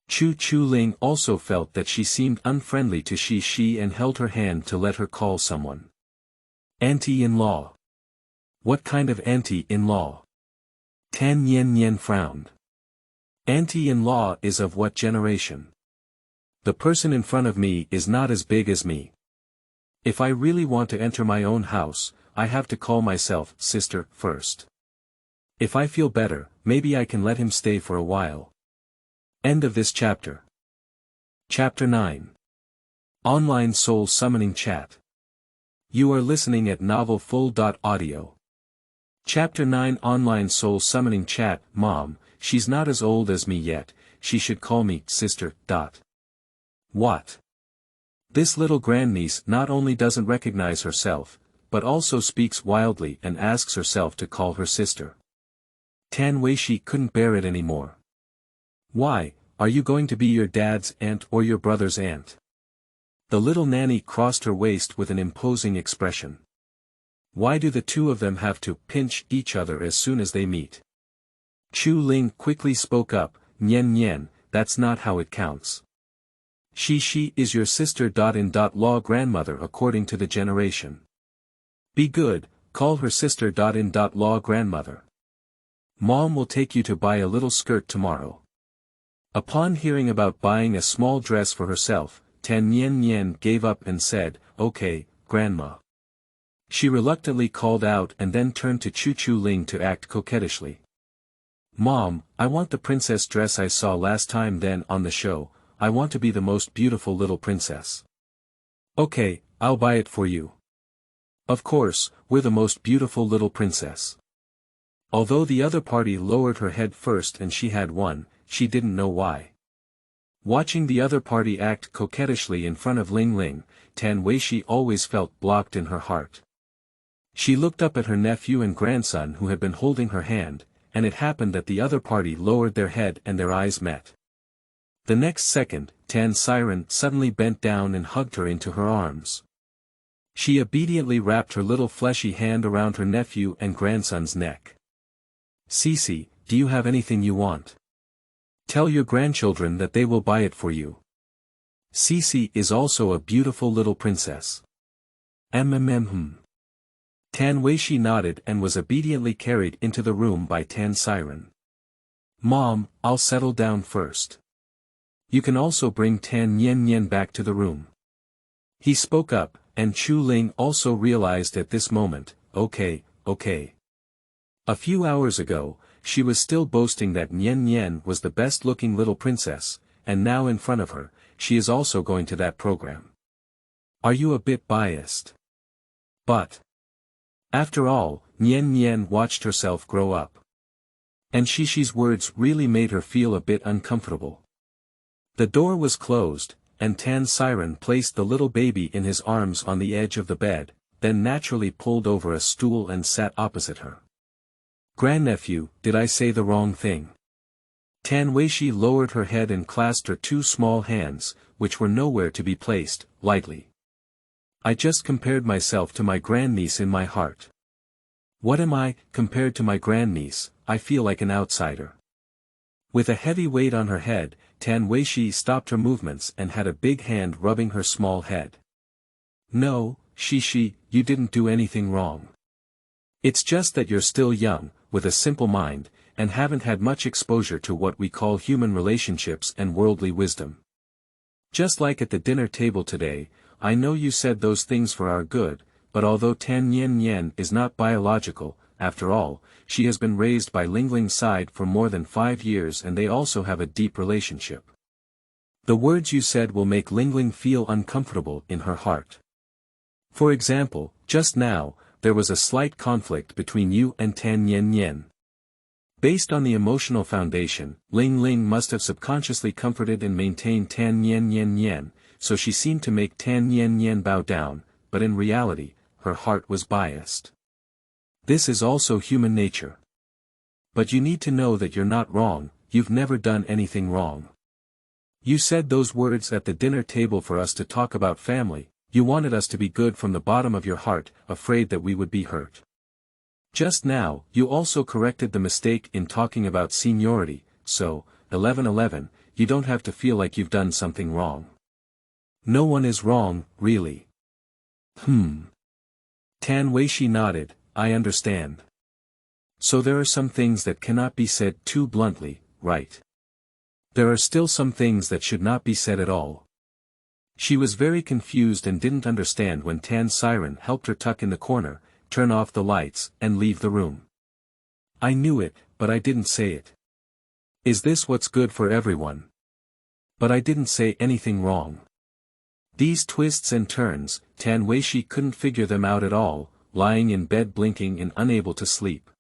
Chu Ling also felt that she seemed unfriendly to Shi and held her hand to let her call someone. Auntie-in-law. What kind of auntie-in-law? Tan Yen frowned. Auntie-in-law is of what generation? The person in front of me is not as big as me. If I really want to enter my own house, I have to call myself sister first. If I feel better, maybe I can let him stay for a while. End of this chapter. Chapter 9. Online Soul Summoning Chat. You are listening at novelfull.audio. Chapter 9 Online Soul Summoning Chat. Mom, she's not as old as me yet, she should call me sister. What? This little grandniece not only doesn't recognize herself, but also speaks wildly and asks herself to call her sister. Tan Weixi couldn't bear it anymore. Why, are you going to be your dad's aunt or your brother's aunt? The little nanny crossed her waist with an imposing expression. Why do the two of them have to pinch each other as soon as they meet? Chu Ling quickly spoke up, Yen, that's not how it counts. She is your sister-in-law grandmother according to the generation. Be good, call her sister-in-law grandmother. Mom will take you to buy a little skirt tomorrow. Upon hearing about buying a small dress for herself, Tan Yen gave up and said, okay, Grandma. She reluctantly called out and then turned to Chu Ling to act coquettishly. Mom, I want the princess dress I saw last time then on the show, I want to be the most beautiful little princess. Okay, I'll buy it for you. Of course, we're the most beautiful little princess. Although the other party lowered her head first and she had won, she didn't know why. Watching the other party act coquettishly in front of Ling, Tan Weixi always felt blocked in her heart. She looked up at her nephew and grandson who had been holding her hand, and it happened that the other party lowered their head and their eyes met. The next second, Tan Siren suddenly bent down and hugged her into her arms. She obediently wrapped her little fleshy hand around her nephew and grandson's neck. Cece, do you have anything you want? Tell your grandchildren that they will buy it for you. Cece is also a beautiful little princess. Tan Weixi nodded and was obediently carried into the room by Tan Siren. Mom, I'll settle down first. You can also bring Tan Yen back to the room. He spoke up, and Chu Ling also realized at this moment, okay. A few hours ago, she was still boasting that Yen was the best-looking little princess, and now in front of her, she is also going to that program. Are you a bit biased? But after all, Yen watched herself grow up. And Shishi's words really made her feel a bit uncomfortable. The door was closed, and Tan Siren placed the little baby in his arms on the edge of the bed, then naturally pulled over a stool and sat opposite her. Grandnephew, did I say the wrong thing? Tan Weixi lowered her head and clasped her two small hands, which were nowhere to be placed, lightly. I just compared myself to my grandniece in my heart. What am I, compared to my grandniece? I feel like an outsider. With a heavy weight on her head, Tan Weixi stopped her movements and had a big hand rubbing her small head. No, Shishi, you didn't do anything wrong. It's just that you're still young, with a simple mind, and haven't had much exposure to what we call human relationships and worldly wisdom. Just like at the dinner table today, I know you said those things for our good, but although Tan Yen is not biological, after all, she has been raised by Lingling's side for more than 5 years and they also have a deep relationship. The words you said will make Lingling feel uncomfortable in her heart. For example, just now, there was a slight conflict between you and Tan Yen. Based on the emotional foundation, Ling must have subconsciously comforted and maintained Tan Yen, so she seemed to make Tan Yen bow down, but in reality, her heart was biased. This is also human nature. But you need to know that you're not wrong, you've never done anything wrong. You said those words at the dinner table for us to talk about family, you wanted us to be good from the bottom of your heart, afraid that we would be hurt. Just now, you also corrected the mistake in talking about seniority, so, 11, you don't have to feel like you've done something wrong. No one is wrong, really. Tan Weixi nodded, I understand. So there are some things that cannot be said too bluntly, right? There are still some things that should not be said at all. She was very confused and didn't understand when Tan Siren helped her tuck in the corner, turn off the lights, and leave the room. I knew it, but I didn't say it. Is this what's good for everyone? But I didn't say anything wrong. These twists and turns, Tan Weixi couldn't figure them out at all, lying in bed blinking and unable to sleep.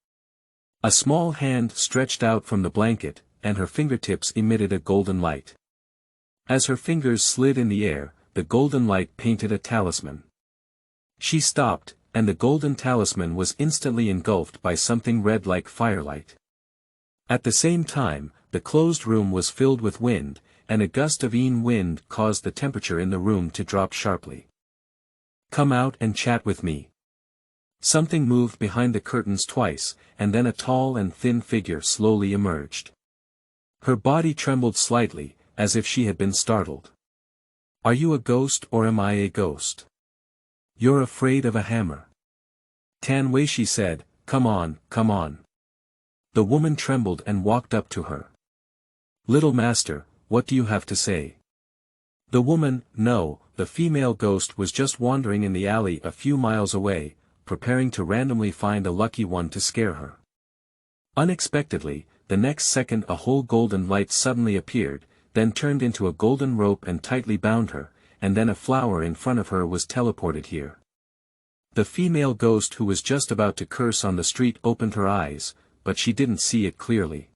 A small hand stretched out from the blanket, and her fingertips emitted a golden light. As her fingers slid in the air, the golden light painted a talisman. She stopped, and the golden talisman was instantly engulfed by something red like firelight. At the same time, the closed room was filled with wind, and a gust of wind caused the temperature in the room to drop sharply. Come out and chat with me. Something moved behind the curtains twice, and then a tall and thin figure slowly emerged. Her body trembled slightly, as if she had been startled. Are you a ghost or am I a ghost? You're afraid of a hammer. Tan Weixi said, come on. The woman trembled and walked up to her. Little master, what do you have to say? The woman, no, the female ghost was just wandering in the alley a few miles away, preparing to randomly find a lucky one to scare her. Unexpectedly, the next second a whole golden light suddenly appeared, then turned into a golden rope and tightly bound her, and then a flower in front of her was teleported here. The female ghost who was just about to curse on the street opened her eyes, but she didn't see it clearly.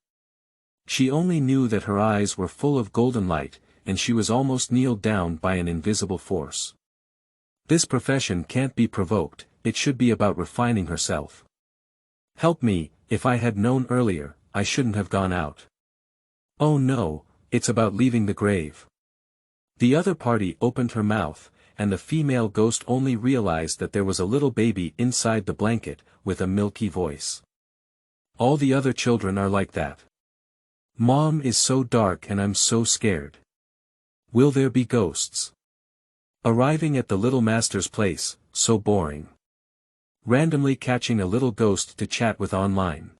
She only knew that her eyes were full of golden light, and she was almost kneeled down by an invisible force. This profession can't be provoked, it should be about refining herself. Help me, if I had known earlier, I shouldn't have gone out. Oh no, it's about leaving the grave. The other party opened her mouth, and the female ghost only realized that there was a little baby inside the blanket, with a milky voice. All the other children are like that. Mom is so dark and I'm so scared. Will there be ghosts? Arriving at the little master's place, so boring. Randomly catching a little ghost to chat with online.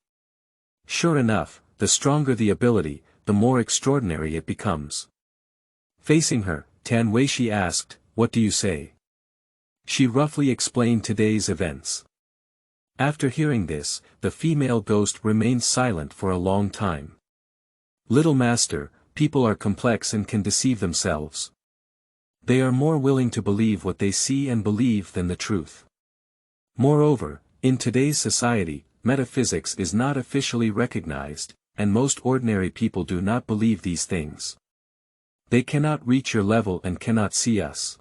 Sure enough, the stronger the ability, the more extraordinary it becomes. Facing her, Tan Weixi asked, "What do you say?" She roughly explained today's events. After hearing this, the female ghost remained silent for a long time. Little master, people are complex and can deceive themselves. They are more willing to believe what they see and believe than the truth. Moreover, in today's society, metaphysics is not officially recognized, and most ordinary people do not believe these things. They cannot reach your level and cannot see us.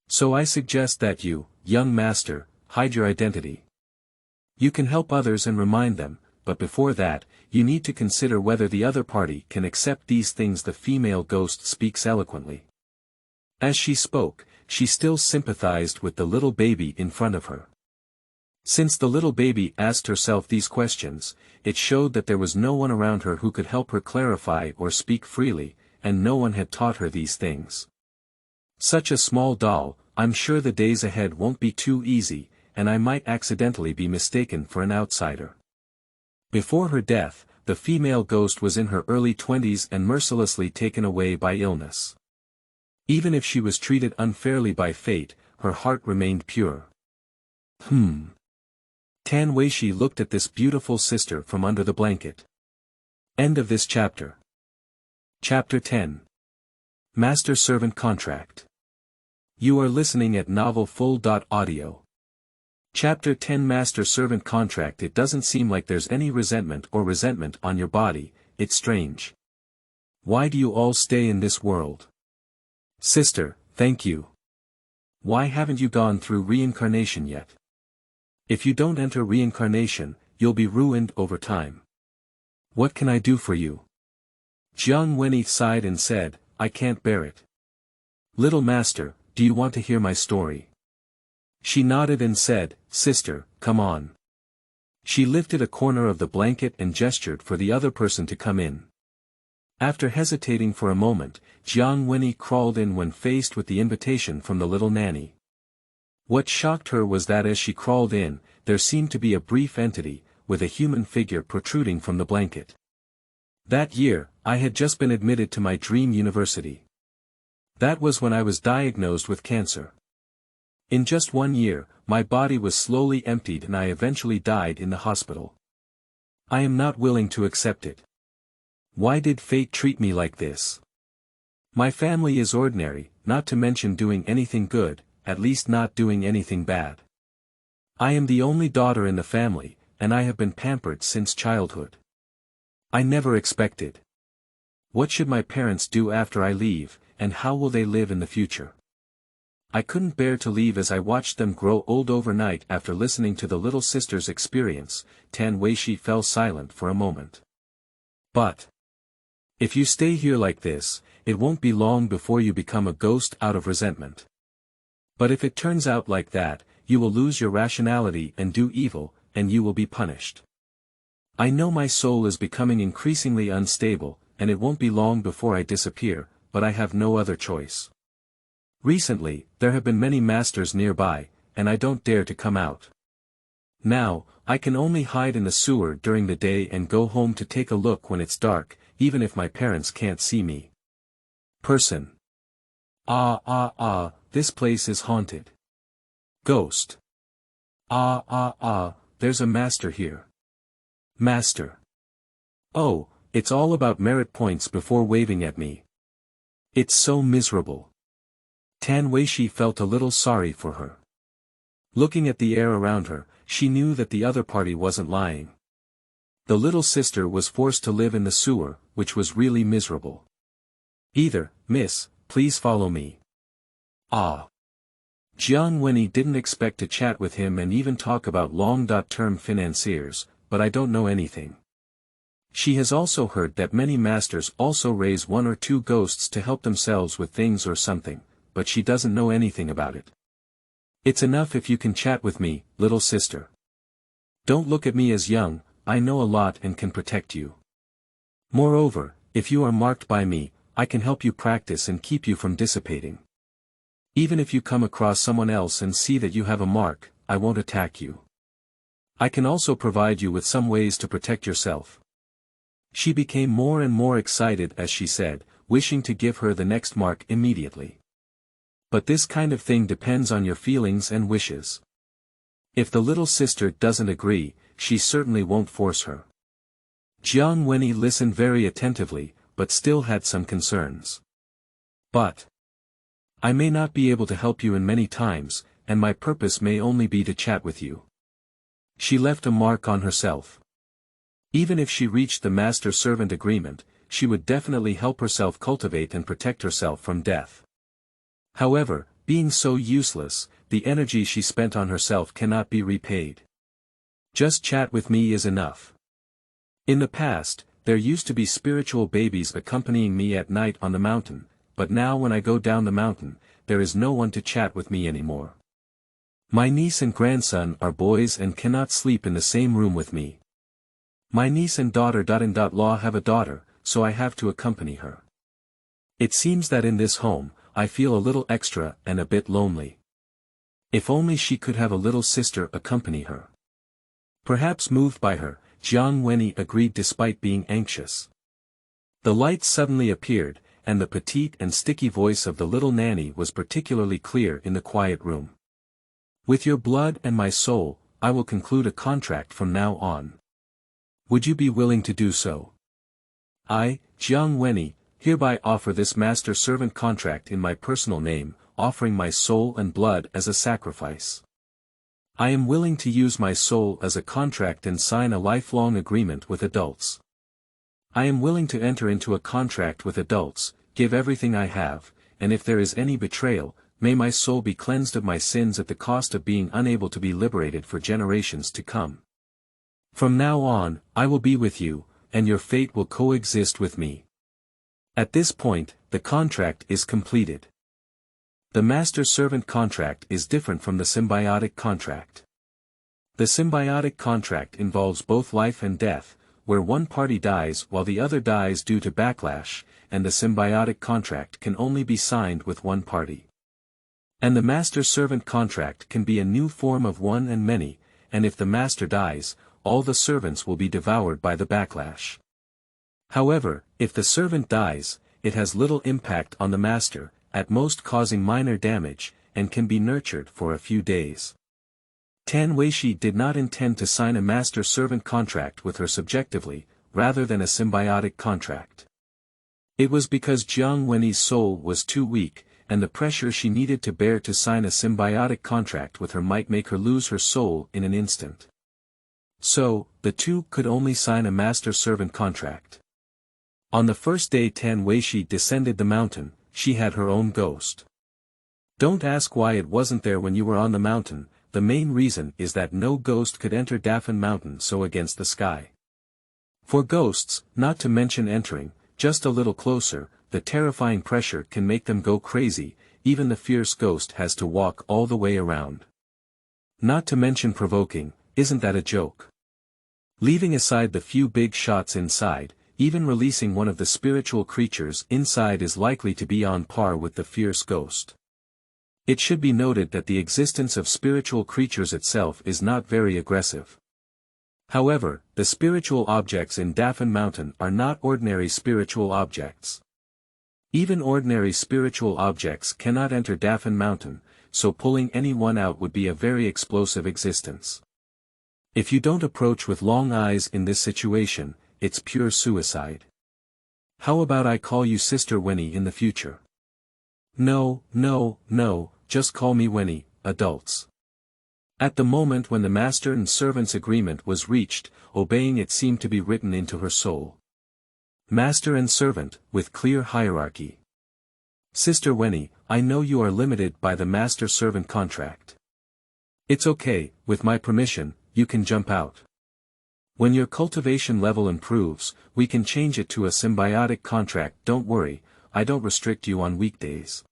So I suggest that you, young master, hide your identity. You can help others and remind them, but before that, you need to consider whether the other party can accept these things. The female ghost speaks eloquently. As she spoke, she still sympathized with the little baby in front of her. Since the little baby asked herself these questions, it showed that there was no one around her who could help her clarify or speak freely, and no one had taught her these things. Such a small doll, I'm sure the days ahead won't be too easy, and I might accidentally be mistaken for an outsider. Before her death, the female ghost was in her early 20s and mercilessly taken away by illness. Even if she was treated unfairly by fate, her heart remained pure. Tan Weixi looked at this beautiful sister from under the blanket. End of this chapter. Chapter 10. Master-Servant Contract. You are listening at novelfull.audio. Chapter 10 Master-Servant Contract. It doesn't seem like there's any resentment on your body, it's strange. Why do you all stay in this world? Sister, thank you. Why haven't you gone through reincarnation yet? If you don't enter reincarnation, you'll be ruined over time. What can I do for you? Jiang Wenyi sighed and said, I can't bear it. Little master, do you want to hear my story? She nodded and said, Sister, come on. She lifted a corner of the blanket and gestured for the other person to come in. After hesitating for a moment, Jiang Wenyi crawled in when faced with the invitation from the little nanny. What shocked her was that as she crawled in, there seemed to be a brief entity, with a human figure protruding from the blanket. That year, I had just been admitted to my dream university. That was when I was diagnosed with cancer. In just 1 year, my body was slowly emptied and I eventually died in the hospital. I am not willing to accept it. Why did fate treat me like this? My family is ordinary, not to mention doing anything good, at least not doing anything bad. I am the only daughter in the family, and I have been pampered since childhood. I never expected. What should my parents do after I leave, and how will they live in the future? I couldn't bear to leave as I watched them grow old overnight. After listening to the little sister's experience, Tan Weixi fell silent for a moment. But if you stay here like this, it won't be long before you become a ghost out of resentment. But if it turns out like that, you will lose your rationality and do evil, and you will be punished. I know my soul is becoming increasingly unstable, and it won't be long before I disappear, but I have no other choice. Recently, there have been many masters nearby, and I don't dare to come out. Now, I can only hide in the sewer during the day and go home to take a look when it's dark, even if my parents can't see me. Person. This place is haunted. Ghost. There's a master here. Master. Oh, it's all about merit points before waving at me. It's so miserable. Tan Weixi felt a little sorry for her. Looking at the air around her, she knew that the other party wasn't lying. The little sister was forced to live in the sewer, which was really miserable. Either, miss, please follow me. Jiang Wenyi didn't expect to chat with him and even talk about long-term financiers, but I don't know anything. She has also heard that many masters also raise 1 or 2 ghosts to help themselves with things or something, but she doesn't know anything about it. It's enough if you can chat with me, little sister. Don't look at me as young, I know a lot and can protect you. Moreover, if you are marked by me, I can help you practice and keep you from dissipating. Even if you come across someone else and see that you have a mark, I won't attack you. I can also provide you with some ways to protect yourself. She became more and more excited as she said, wishing to give her the next mark immediately. But this kind of thing depends on your feelings and wishes. If the little sister doesn't agree, she certainly won't force her. Jiang Wenyi listened very attentively, but still had some concerns. But I may not be able to help you in many times, and my purpose may only be to chat with you. She left a mark on herself. Even if she reached the master-servant agreement, she would definitely help herself cultivate and protect herself from death. However, being so useless, the energy she spent on herself cannot be repaid. Just chat with me is enough. In the past, there used to be spiritual babies accompanying me at night on the mountain, but now when I go down the mountain, there is no one to chat with me anymore. My niece and grandson are boys and cannot sleep in the same room with me. My niece and daughter-in-law have a daughter, so I have to accompany her. It seems that in this home, I feel a little extra and a bit lonely. If only she could have a little sister accompany her. Perhaps moved by her, Jiang Wenyi agreed despite being anxious. The light suddenly appeared, and the petite and sticky voice of the little nanny was particularly clear in the quiet room. With your blood and my soul, I will conclude a contract from now on. Would you be willing to do so? I, Jiang Wenyi, hereby offer this master-servant contract in my personal name, offering my soul and blood as a sacrifice. I am willing to use my soul as a contract and sign a lifelong agreement with adults. I am willing to enter into a contract with adults, give everything I have, and if there is any betrayal, may my soul be cleansed of my sins at the cost of being unable to be liberated for generations to come. From now on, I will be with you, and your fate will coexist with me. At this point, the contract is completed. The master-servant contract is different from the symbiotic contract. The symbiotic contract involves both life and death, where one party dies while the other dies due to backlash, and the symbiotic contract can only be signed with one party. And the master-servant contract can be a new form of one and many, and if the master dies, all the servants will be devoured by the backlash. However, if the servant dies, it has little impact on the master, at most causing minor damage, and can be nurtured for a few days. Tan Weixi did not intend to sign a master-servant contract with her subjectively, rather than a symbiotic contract. It was because Jiang Wenyi's soul was too weak, and the pressure she needed to bear to sign a symbiotic contract with her might make her lose her soul in an instant. So, the two could only sign a master-servant contract. On the first day Tan Weixi descended the mountain, she had her own ghost. Don't ask why it wasn't there when you were on the mountain, the main reason is that no ghost could enter Dafan Mountain so against the sky. For ghosts, not to mention entering, just a little closer, the terrifying pressure can make them go crazy, even the fierce ghost has to walk all the way around. Not to mention provoking, isn't that a joke? Leaving aside the few big shots inside, even releasing one of the spiritual creatures inside is likely to be on par with the fierce ghost. It should be noted that the existence of spiritual creatures itself is not very aggressive. However, the spiritual objects in Dafan Mountain are not ordinary spiritual objects. Even ordinary spiritual objects cannot enter Dafan Mountain, so pulling any one out would be a very explosive existence. If you don't approach with long eyes in this situation, it's pure suicide. How about I call you Sister Wenyi in the future? No, just call me Wenyi, adults. At the moment when the master and servant's agreement was reached, obeying it seemed to be written into her soul. Master and servant, with clear hierarchy. Sister Wenyi, I know you are limited by the master-servant contract. It's okay, with my permission, you can jump out. When your cultivation level improves, we can change it to a symbiotic contract. Don't worry, I don't restrict you on weekdays.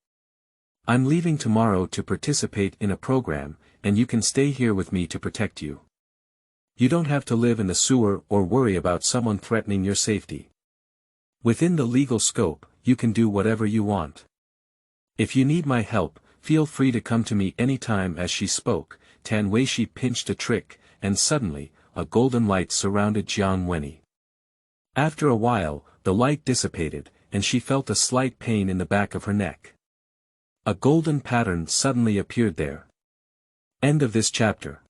I'm leaving tomorrow to participate in a program, and you can stay here with me to protect you. You don't have to live in the sewer or worry about someone threatening your safety. Within the legal scope, you can do whatever you want. If you need my help, feel free to come to me anytime. As she spoke, Tan Weixi pinched a trick, and suddenly, a golden light surrounded Jiang Wenyi. After a while, the light dissipated, and she felt a slight pain in the back of her neck. A golden pattern suddenly appeared there. End of this chapter.